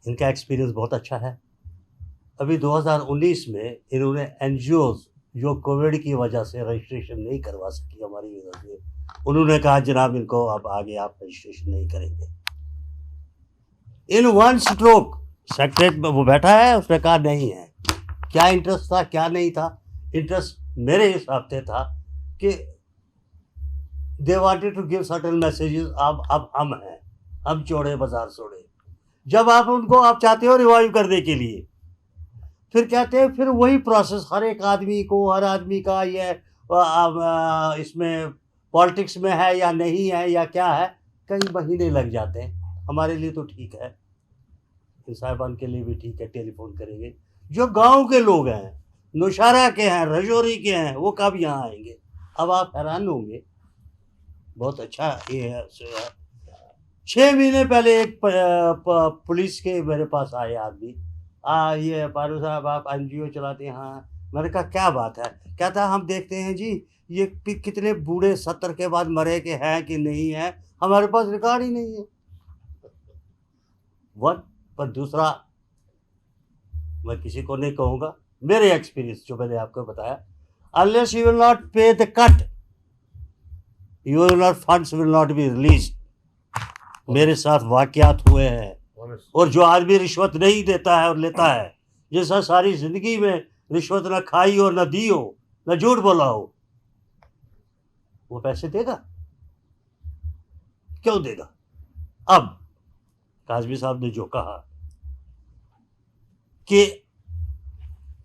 इनका एक्सपीरियंस बहुत अच्छा है। अभी 2019 में इन्होंने एनजीओज जो कोविड की वजह से रजिस्ट्रेशन नहीं करवा सकी हमारी वजह से, उन्होंने कहा जनाब इनको अब आगे आप रजिस्ट्रेशन नहीं करेंगे। इन वन स्ट्रोक सेक्रेटरी में वो बैठा है, उसने कहा नहीं है। क्या इंटरेस्ट था, क्या नहीं था? इंटरेस्ट मेरे हिसाब से था कि they wanted to give certain messages. अब हम हैं, हम चौड़े बाजार सोड़े। जब आप उनको आप चाहते हो रिवाइव करने के लिए, फिर कहते हैं फिर वही प्रोसेस हर एक आदमी को, हर आदमी का ये इसमें पॉलिटिक्स में है या नहीं है या क्या है, कई महीने लग जाते हैं। हमारे लिए तो ठीक है, इन साहिबान के लिए भी ठीक है, टेलीफोन करेंगे। जो गांव के लोग हैं, नौशहरा के हैं, रजौरी के हैं, वो कब यहाँ आएंगे? अब आप हैरान होंगे, बहुत अच्छा ये है। 6 महीने पहले एक पुलिस के मेरे पास आए आदमी, ये पारू साहब आप एनजीओ चलाते हैं? हाँ। मैंने कहा क्या बात है? कहता हम देखते हैं जी ये कितने बूढ़े 70 के बाद मरे के हैं कि नहीं है, हमारे पास रिकॉर्ड ही नहीं है। वन पर दूसरा मैं किसी को नहीं कहूँगा, मेरे एक्सपीरियंस जो मैंने आपको बताया, अनलेस यू विल नॉट पे the cut, your funds will not be release. मेरे साथ वाकयात हुए हैं। और जो आदमी रिश्वत नहीं देता है और लेता है, जैसा सारी जिंदगी में रिश्वत ना खाई और ना दी हो, ना झूठ बोला हो, वो पैसे देगा? क्यों देगा? अब काजमी साहब ने जो कहा कि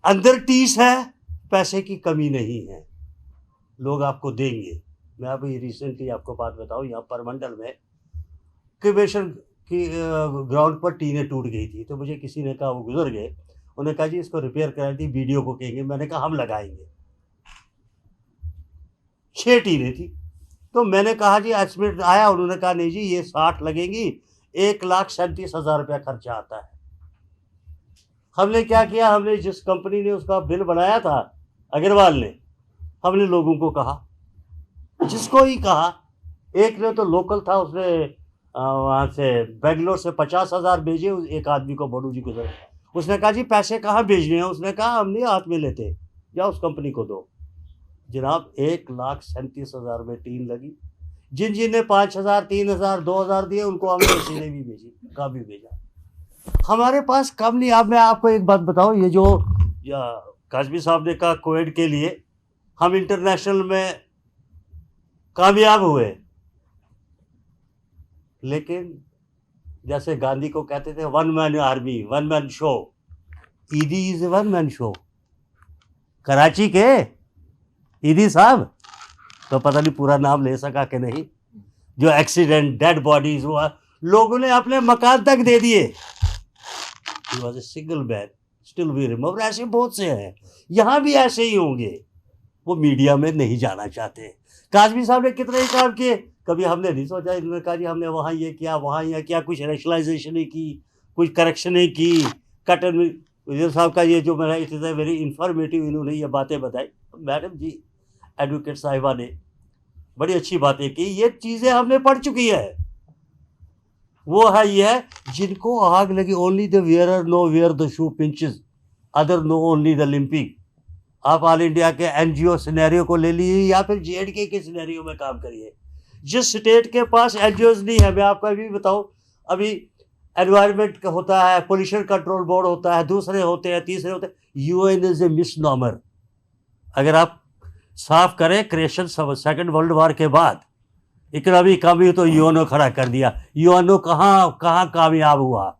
अंदर टीस है, पैसे की कमी नहीं है, लोग आपको देंगे। मैं अभी रिसेंटली आपको बात बताऊं, यहाँ परमंडल में क्यूबेशन की ग्राउंड पर टीनें टूट गई थी, तो मुझे किसी ने कहा, वो गुजर गए, उन्होंने कहा जी इसको रिपेयर करा दी, वीडियो को कहेंगे। मैंने कहा हम लगाएंगे। 6 टीनें थी, तो मैंने कहा जी एस्टिमेट आया, उन्होंने कहा नहीं जी ये 60 लगेंगी, 1,37,000 रुपया खर्चा आता है। हमने क्या किया, हमने जिस कंपनी ने उसका बिल बनाया था, अग्रवाल ने, हमने लोगों को कहा, जिसको ही कहा, एक ने तो लोकल था, उसने वहाँ से बेंगलोर से 50,000 भेजे एक आदमी को, बड़ू जी गुजर। उसने कहा जी पैसे कहाँ भेजने हैं? उसने कहा हम नहीं हाथ में लेते, या उस कंपनी को दो। जनाब 1,37,000 में टीन लगी। जिन जिन ने 5,000, 3,000, 2,000 दिए, उनको हमने रसीदें भी भेजी, का भी भेजा। हमारे पास कम नहीं। अब मैं आपको एक बात बताऊं, ये जो काजमी साहब ने कहा कोविड के लिए हम इंटरनेशनल में कामयाब हुए, लेकिन जैसे गांधी को कहते थे one man army, one man show, Edhi is a one man show. Karachi के ईदी साहब, तो पता नहीं पूरा नाम ले सका कि नहीं, जो एक्सीडेंट, डेड बॉडीज हुआ, लोगों ने अपने मकान तक दे दिए। He was a single man, still we remember. ऐसे बहुत से हैं, यहाँ भी ऐसे ही होंगे, वो मीडिया में नहीं जाना चाहते। काजमी साहब ने कितने ही काम किए, कभी हमने नहीं सोचा। इन्होंने कहा जी हमने वहाँ ये किया, वहाँ ये किया, कुछ रैशनलाइजेशन ही की, कुछ करेक्शन ही की, कट एंड विजय साहब का ये जो मेरा, it is a very informative, इन्होंने ये बातें बताई। मैडम जी, एडवोकेट साहिबा ने बड़ी अच्छी बातें की, ये चीज़ें हमने पढ़ चुकी है। वो है ये है, जिनको आग लगी, only the wear know where the shoe pinches, other know only the limping. आप ऑल इंडिया के एनजीओ सिनेरियो को ले लीजिए या फिर जेएंडके के सिनेरियो में काम करिए। जिस स्टेट के पास एनजीओज नहीं है, मैं आपको अभी बताऊं, अभी एनवायरनमेंट का होता है, पोल्यूशन कंट्रोल बोर्ड होता है, दूसरे होते हैं, तीसरे होते हैं। UN is a misnomer. अगर आप साफ करें, क्रिएशन सेकेंड वर्ल्ड वॉर के बाद इकोनॉमी कम हुई तो यूएनओ खड़ा कर दिया। यूएनओ कहाँ कामयाब हुआ?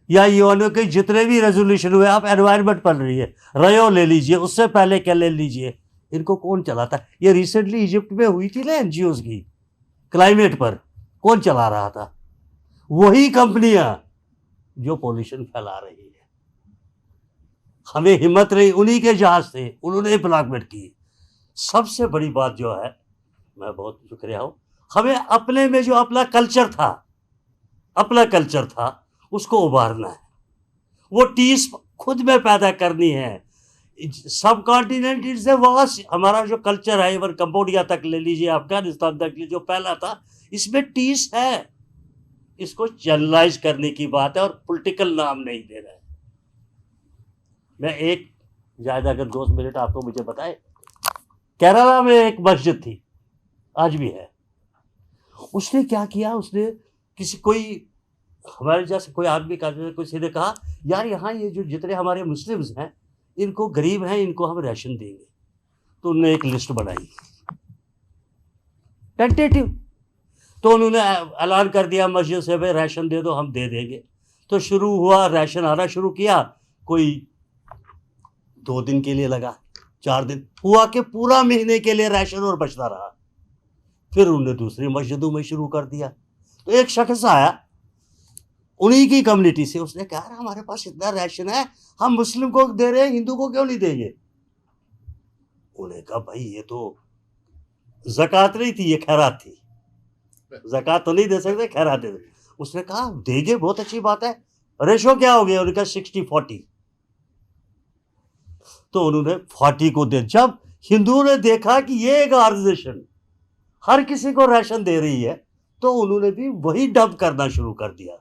या यूएनओ के जितने भी रेजोल्यूशन हुए, आप एनवायरनमेंट पढ़ लीजिए, रयो ले लीजिए, उससे पहले क्या ले लीजिए, इनको कौन चलाता? ये रिसेंटली इजिप्ट में हुई थी ना एनजीओज की क्लाइमेट पर, कौन चला रहा था? वही कंपनियां जो पॉल्यूशन फैला रही है। हमें हिम्मत रही, उन्हीं के जहाज थे, उन्होंने ब्लॉकमेट की। सबसे बड़ी बात जो है, मैं बहुत शुक्रिया हूं, हमें अपने में जो अपना कल्चर था उसको उभारना है। वो टीस खुद में पैदा करनी है। सब कॉन्टिनेंट इज ए वास्ट। हमारा जो कल्चर है, इवन कंबोडिया तक ले लीजिए, अफगानिस्तान तक लीजिए, जो पहला था, इसमें टीस है। इसको चैनलाइज करने की बात है और पॉलिटिकल नाम नहीं देना है। मैं एक शायद अगर 2 मिनट आपको मुझे बताए, केरला में एक मस्जिद थी, आज भी है। उसने क्या किया, उसने कोई हमारे जैसे कोई आदमी का, किसी ने कहा यार यहाँ ये जो जितने हमारे मुस्लिम्स हैं, इनको गरीब हैं, इनको हम राशन देंगे। तो उन्होंने एक लिस्ट बनाई टेंटेटिव, तो उन्होंने ऐलान कर दिया मस्जिद से, भाई राशन दे दो, हम दे देंगे। तो शुरू हुआ, राशन आना शुरू किया। कोई 2 दिन के लिए लगा, 4 दिन हुआ कि पूरा महीने के लिए राशन और बचता रहा। फिर उन्होंने दूसरी मस्जिदों में शुरू कर दिया। तो एक शख्स आया उन्हीं की कम्युनिटी से, उसने कहा हमारे पास इतना राशन है, हम मुस्लिम को दे रहे हैं, हिंदू को क्यों नहीं देंगे? उन्होंने कहा भाई ये तो ज़कात नहीं थी, ये खैरात थी। ज़कात तो नहीं दे सकते, खैरात दे। उसने कहा देंगे, बहुत अच्छी बात है, रेशो क्या हो गया? उन्होंने कहा 60-40। तो उन्होंने 40 को दे। जब हिंदू ने देखा कि ये एक ऑर्गेनाइजेशन हर किसी को राशन दे रही है, तो उन्होंने भी वही डंप करना शुरू कर दिया।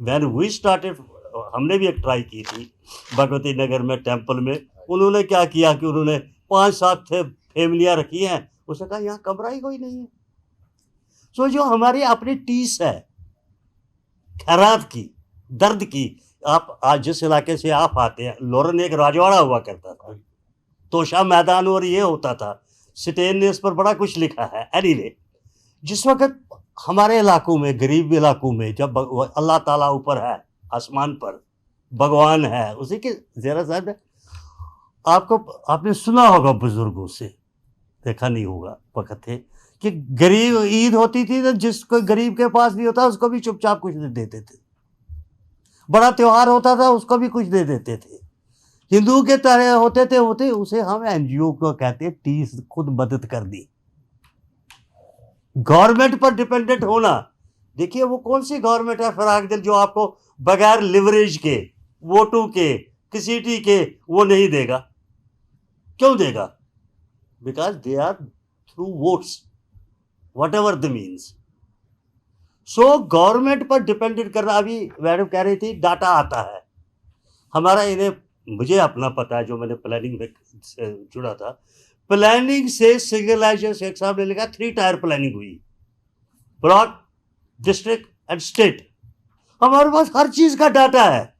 When we started, हमने भी एक ट्राई की थी भगवती नगर में टेंपल में। उन्होंने क्या किया कि उन्होंने 5-7 फैमिलियां रखी हैं। उसने कहा यहाँ कमरा ही कोई नहीं है। सो जो हमारी अपनी टीस है खैरात की, दर्द की, आप आज जिस इलाके से आप आते हैं, लोरन एक राजवाड़ा हुआ करता था, तोशा मैदान, और ये होता था। स्टेन ने इस पर बड़ा कुछ लिखा है। एनीवे, जिस वक्त हमारे इलाकों में, गरीब इलाकों में, जब अल्लाह ताला ऊपर है, आसमान पर भगवान है, उसी के ज़रा साहब, आपने सुना होगा बुजुर्गों से, देखा नहीं होगा, वक्त थे कि गरीब ईद होती थी तो जिसको गरीब के पास नहीं होता उसको भी चुपचाप कुछ दे देते थे। बड़ा त्योहार होता था उसको भी कुछ दे देते थे। हिंदू के तरह होते उसे हम एनजीओ को कहते हैं, टीस खुद मदद कर दी। गवर्नमेंट पर डिपेंडेंट होना, देखिए वो कौन सी गवर्नमेंट है फराग दिल, जो आपको बगैर लिवरेज के, वोटों के, किसी के वो नहीं देगा। क्यों देगा? Because they are through votes, whatever the means. So government पर डिपेंडेंट करना। अभी मैडम कह रही थी डाटा आता है हमारा, इन्हें मुझे अपना पता है जो मैंने प्लानिंग में जुड़ा था। प्लानिंग से सिंगलाइजेशन, शेख साहब ने लिखा 3 टायर प्लानिंग हुई, ब्लॉक, डिस्ट्रिक्ट एंड स्टेट। हमारे पास हर चीज का डाटा है।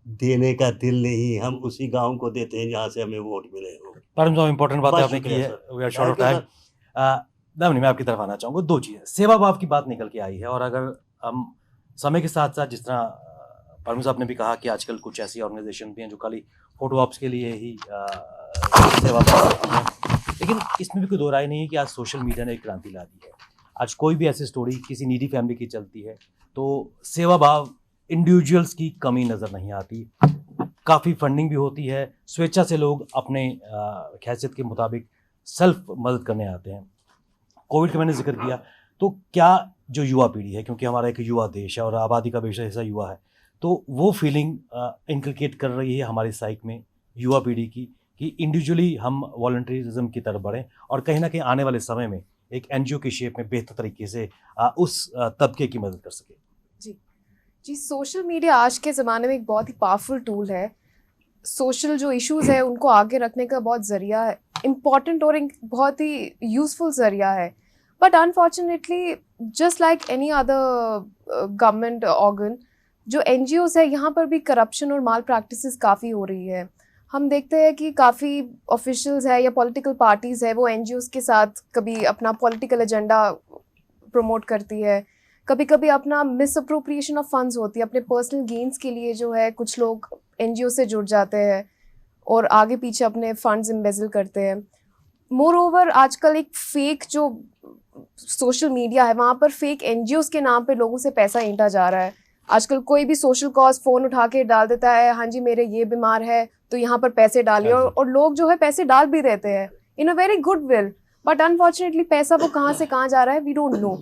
देने का दिल नहीं, हम उसी गांव को देते हैं जहां से हमें वोट मिले हो। परम जो इम्पोर्टेंट बात बस आपने की है, शुक्रिया we are short of time. Damini, मैं आपकी तरफ आना चाहूँगा। 2 चीज़ें, सेवा भाव की बात निकल के आई है, और अगर हम समय के साथ साथ, जिस तरह परम साहब ने भी कहा कि आजकल कुछ ऐसी ऑर्गेनाइजेशन भी हैं जो खाली फोटो ऑप्स के लिए ही सेवा भाव करती हैं, लेकिन इसमें भी कोई दो राय नहीं है कि आज सोशल मीडिया ने एक क्रांति ला दी है। आज कोई भी ऐसी स्टोरी किसी नीडी फैमिली की चलती है तो सेवा भाव, इंडिविजुअल्स की कमी नज़र नहीं आती। काफ़ी फंडिंग भी होती है, स्वेच्छा से लोग अपने हैसियत के मुताबिक सेल्फ मदद करने आते हैं। कोविड का मैंने जिक्र किया, तो क्या जो युवा पीढ़ी है, क्योंकि हमारा एक युवा देश है और आबादी का बेशक हिस्सा युवा है, तो वो फीलिंग इनकलकेट कर रही है हमारी साइक में युवा पीढ़ी की कि इंडिविजुअली हम वॉलंटरिज्म की तरफ बढ़ें और कहीं ना कहीं आने वाले समय में एक एनजीओ की शेप में बेहतर तरीके से उस तबके की मदद कर सके। जी, सोशल मीडिया आज के ज़माने में एक बहुत ही पावरफुल टूल है। सोशल जो इश्यूज है उनको आगे रखने का बहुत ज़रिया है, इम्पॉर्टेंट और एक बहुत ही यूज़फुल ज़रिया है. But unfortunately just like any other government organ, जो NGOs है यहाँ पर भी करप्शन और माल प्रैक्टिसेस काफ़ी हो रही है. हम देखते हैं कि काफ़ी ऑफिशियल्स है या पॉलिटिकल पार्टीज़ है वो NGOs के साथ कभी अपना पॉलिटिकल एजेंडा प्रमोट करती है, कभी कभी अपना मिस अप्रोप्रिएशन ऑफ फंड्स होती है, अपने पर्सनल गेन्स के लिए जो है कुछ लोग NGO से जुड़ जाते हैं और आगे पीछे अपने फंड्स एम्बेजल करते हैं. मोर ओवर आजकल एक फेक जो सोशल मीडिया है वहाँ पर फेक NGOs के नाम पे लोगों से पैसा ऐंठा जा रहा है. आजकल कोई भी सोशल कॉज फ़ोन उठा के डाल देता है, हाँ जी मेरे ये बीमार है तो यहाँ पर पैसे डालिए, और लोग जो है पैसे डाल भी देते हैं in a very good will, but unfortunately पैसा वो कहाँ से कहाँ जा रहा है वी डोंट नो.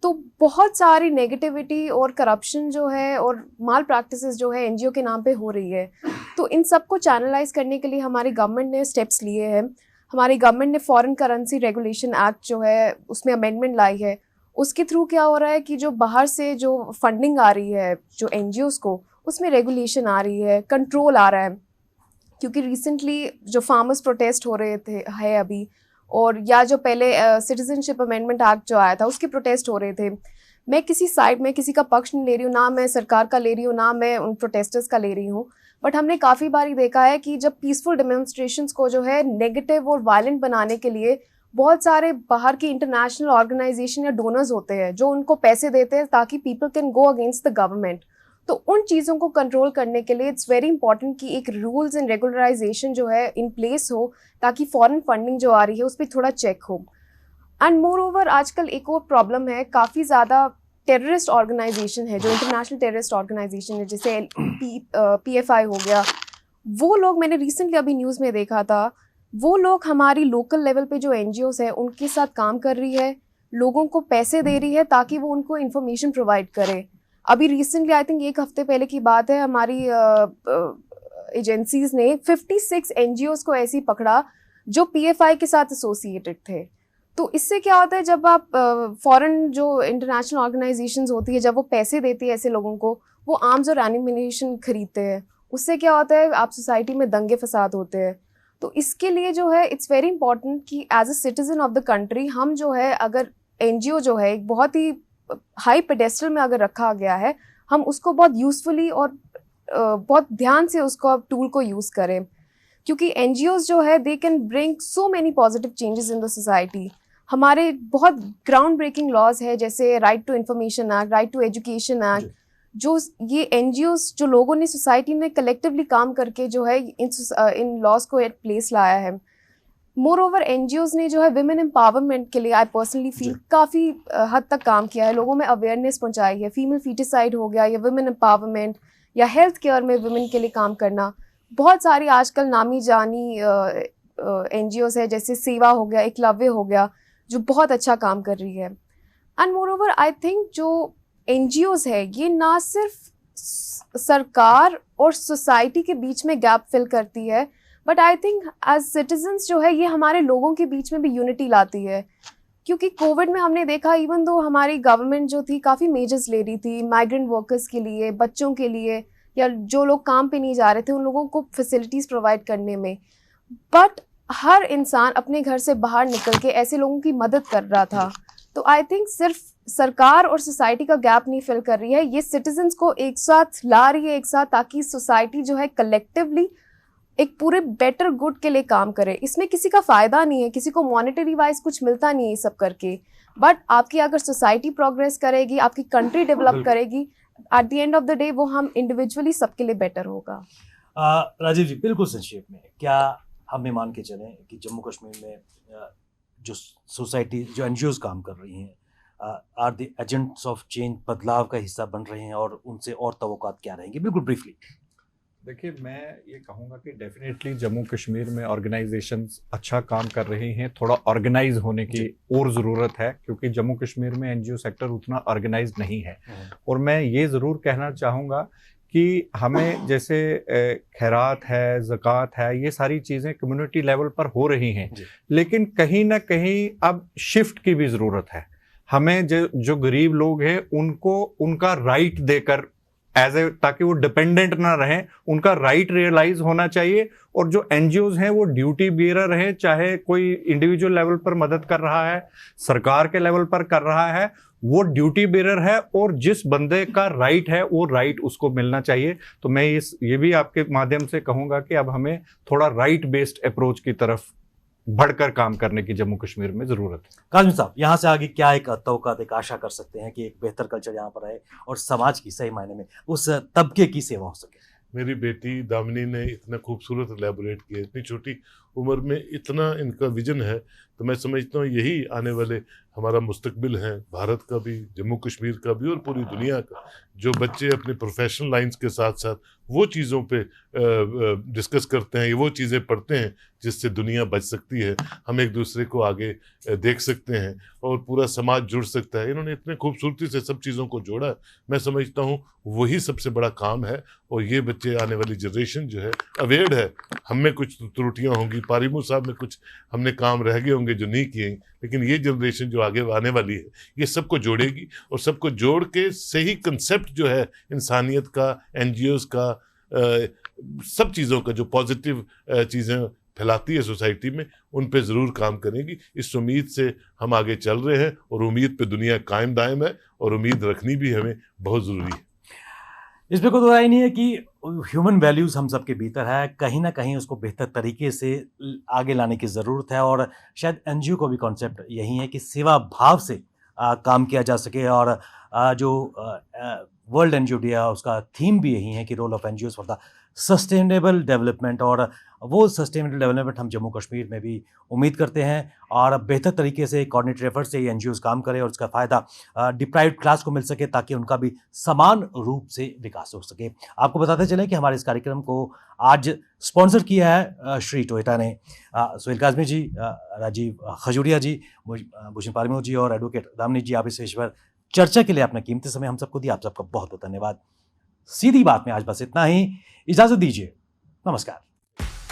तो बहुत सारी नेगेटिविटी और करप्शन जो है और माल प्रैक्टिसेस जो है NGO के नाम पे हो रही है. तो इन सब को चैनलाइज करने के लिए हमारी गवर्नमेंट ने स्टेप्स लिए हैं. हमारी गवर्नमेंट ने फॉरेन करेंसी रेगुलेशन एक्ट जो है उसमें अमेंडमेंट लाई है. उसके थ्रू क्या हो रहा है कि जो बाहर से जो फंडिंग आ रही है जो NGOs को, उसमें रेगुलेशन आ रही है, कंट्रोल आ रहा है. क्योंकि रिसेंटली जो फार्मर्स प्रोटेस्ट हो रहे थे है अभी, और या जो पहले सिटीजनशिप अमेंडमेंट एक्ट जो आया था उसके प्रोटेस्ट हो रहे थे. मैं किसी साइड में किसी का पक्ष नहीं ले रही हूँ, ना मैं सरकार का ले रही हूँ, ना मैं उन प्रोटेस्टर्स का ले रही हूँ, बट हमने काफ़ी बारी देखा है कि जब पीसफुल डेमोन्स्ट्रेशंस को जो है नेगेटिव और वायलेंट बनाने के लिए बहुत सारे बाहर की इंटरनेशनल ऑर्गेनाइजेशन या डोनर्स होते हैं जो उनको पैसे देते हैं ताकि people can go against the government. तो उन चीज़ों को कंट्रोल करने के लिए इट्स वेरी इंपॉर्टेंट कि एक रूल्स एंड रेगुलराइजेशन जो है इन प्लेस हो ताकि फॉरेन फंडिंग जो आ रही है उस पर थोड़ा चेक हो. एंड मोर ओवर आजकल एक और प्रॉब्लम है, काफ़ी ज़्यादा टेररिस्ट ऑर्गेनाइजेशन है जो इंटरनेशनल टेररिस्ट ऑर्गेनाइजेशन है, जैसे PFI हो गया. वो लोग मैंने रिसेंटली अभी न्यूज़ में देखा था, वो लोग हमारी लोकल लेवल पे जो NGOs है उनके साथ काम कर रही है, लोगों को पैसे दे रही है ताकि वो उनको इन्फॉर्मेशन प्रोवाइड करे. अभी रिसेंटली आई थिंक एक हफ्ते पहले की बात है, हमारी एजेंसीज ने 56 NGOs को ऐसे ही पकड़ा जो PFI के साथ एसोसिएटेड थे. तो इससे क्या होता है, जब आप फॉरेन जो इंटरनेशनल ऑर्गेनाइजेशंस होती है जब वो पैसे देती है ऐसे लोगों को, वो आर्म्स और एनिमिनेशन खरीदते हैं, उससे क्या होता है आप सोसाइटी में दंगे फसाद होते हैं. तो इसके लिए जो है इट्स वेरी इंपॉर्टेंट कि as a citizen of the country हम जो है, अगर NGO जो है एक बहुत ही हाई पेडेस्टल में अगर रखा गया है, हम उसको बहुत यूज़फुली और बहुत ध्यान से उसको टूल को यूज़ करें. क्योंकि NGOs जो है they can bring so many positive changes in the society. हमारे बहुत ग्राउंड ब्रेकिंग लॉज है जैसे right to information act, right to education act, जो ये NGOs जो लोगों ने सोसाइटी में कलेक्टिवली काम करके जो है इन लॉज को एट प्लेस लाया है. मोर ओवर NGOs ने जो है विमेन एम्पावरमेंट के लिए आई पर्सनली फील काफ़ी हद तक काम किया है, लोगों में अवेयरनेस पहुंचाई है. फीमेल फीटिसाइड हो गया या विमेन एम्पावरमेंट या हेल्थ केयर में वुमेन के लिए काम करना. बहुत सारी आजकल नामी जानी NGOs है जैसे सेवा हो गया, एकलव्य हो गया, जो बहुत अच्छा काम कर रही है. And more over I think जो NGOs है ये ना सिर्फ सरकार और सोसाइटी के बीच में गैप फिल करती है, but I think as citizens जो है ये हमारे लोगों के बीच में भी यूनिटी लाती है. क्योंकि कोविड में हमने देखा इवन दो हमारी गवर्नमेंट जो थी काफ़ी मेजर्स ले रही थी माइग्रेंट वर्कर्स के लिए, बच्चों के लिए, या जो लोग काम पे नहीं जा रहे थे उन लोगों को फैसिलिटीज़ प्रोवाइड करने में, बट हर इंसान अपने घर से बाहर निकल के ऐसे लोगों की मदद कर रहा था. तो आई थिंक सिर्फ सरकार और सोसाइटी का गैप नहीं फिल कर रही है, ये सिटीजन्स को एक साथ ला रही है एक साथ, ताकि सोसाइटी जो है कलेक्टिवली एक पूरे बेटर गुड के लिए काम करे. इसमें किसी का फ़ायदा नहीं है, किसी को मॉनेटरी वाइज कुछ मिलता नहीं है ये सब करके, बट आपकी अगर सोसाइटी प्रोग्रेस करेगी, आपकी कंट्री डेवलप करेगी, at the end of the day वो हम इंडिविजुअली सबके लिए बेटर होगा. राजीव जी, बिल्कुल संक्षेप में, क्या हमें मान के चलें कि जम्मू कश्मीर में जो सोसाइटी जो NGOs काम कर रही हैं are the agents of change, बदलाव का हिस्सा बन रहे हैं, और उनसे और तवक्कुआत क्या रहेंगे? बिल्कुल ब्रीफली. देखिए, मैं ये कहूँगा कि डेफिनेटली जम्मू कश्मीर में ऑर्गेनाइजेशंस अच्छा काम कर रही हैं. थोड़ा ऑर्गेनाइज होने की और ज़रूरत है क्योंकि जम्मू कश्मीर में NGO सेक्टर उतना ऑर्गेनाइज नहीं है. और मैं ये ज़रूर कहना चाहूँगा कि हमें जैसे खैरात है, ज़कात है, ये सारी चीज़ें कम्युनिटी लेवल पर हो रही हैं, लेकिन कहीं ना कहीं अब शिफ्ट की भी ज़रूरत है. हमें जो गरीब लोग हैं उनको उनका राइट देकर ताकि वो डिपेंडेंट ना रहें, उनका राइट रियलाइज होना चाहिए। और जो एनजीओज हैं वो ड्यूटी बेरर हैं, चाहे कोई इंडिविजुअल लेवल पर मदद कर रहा है, सरकार के लेवल पर कर रहा है, वो ड्यूटी बेरर है और जिस बंदे का राइट है वो राइट उसको मिलना चाहिए। तो मैं ये भी आपके माध्यम से कहूंगा कि अब हमें थोड़ा राइट बेस्ड अप्रोच की तरफ बढ़कर काम करने की जम्मू कश्मीर में जरूरत है। काजमी साहब, यहाँ से आगे क्या एक तवक्कुआत, एक आशा कर सकते हैं कि एक बेहतर कल्चर यहाँ पर आए और समाज की सही मायने में उस तबके की सेवा हो सके? मेरी बेटी दामिनी ने इतना खूबसूरत एलैबोरेट किया, इतनी छोटी उम्र में इतना इनका विजन है, तो मैं समझता हूँ यही आने वाले हमारा मुस्तकबिल है, भारत का भी, जम्मू कश्मीर का भी और पूरी दुनिया का। जो बच्चे अपने प्रोफेशनल लाइंस के साथ साथ वो चीज़ों पे डिस्कस करते हैं, वो चीज़ें पढ़ते हैं जिससे दुनिया बच सकती है, हम एक दूसरे को आगे देख सकते हैं और पूरा समाज जुड़ सकता है। इन्होंने इतने खूबसूरती से सब चीज़ों को जोड़ा है, मैं समझता हूँ वही सबसे बड़ा काम है। और ये बच्चे, आने वाली जनरेशन जो है अवेयर है, हम में कुछ त्रुटियाँ होंगी, पारिमू साहब में कुछ हमने काम रह गए होंगे जो नहीं किए, लेकिन ये जनरेशन जो आगे आने वाली है ये सबको जोड़ेगी और सबको जोड़ के सही कंसेप्ट जो है इंसानियत का, एनजीओज का, सब चीज़ों का जो पॉजिटिव चीज़ें फैलाती है सोसाइटी में, उन पे ज़रूर काम करेंगी। इस उम्मीद से हम आगे चल रहे हैं और उम्मीद पे दुनिया कायम दायम है और उम्मीद रखनी भी हमें बहुत ज़रूरी है। इसमें कोई दो राय नहीं है कि ह्यूमन वैल्यूज़ हम सबके भीतर है, कहीं ना कहीं उसको बेहतर तरीके से आगे लाने की ज़रूरत है। और शायद एनजीओ को भी कॉन्सेप्ट यही है कि सेवा भाव से काम किया जा सके। और जो वर्ल्ड एनजीओ डे है उसका थीम भी यही है कि role of NGOs for the sustainable development. और वो सस्टेनेबल डेवलपमेंट हम जम्मू कश्मीर में भी उम्मीद करते हैं और बेहतर तरीके से कोऑर्डिनेटेड एफर्ट से ये एनजीओज काम करें और उसका फ़ायदा डिप्राइव्ड क्लास को मिल सके ताकि उनका भी समान रूप से विकास हो सके। आपको बताते चलें कि हमारे इस कार्यक्रम को आज स्पॉन्सर किया है श्री टोयोटा ने। सुहेल काज़मी जी, राजीव खजूरिया जी, भूषण पारिमू जी और एडवोकेट दामिनी जी, आप इस विषय पर चर्चा के लिए अपना कीमती समय हम सबको दिया, आप सबका बहुत बहुत धन्यवाद। सीधी बात में आज बस इतना ही, इजाजत दीजिए, नमस्कार।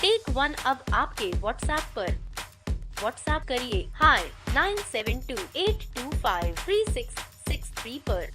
टेक वन अब आपके व्हाट्सएप पर। व्हाट्सएप करिए हाय 9728253663 पर।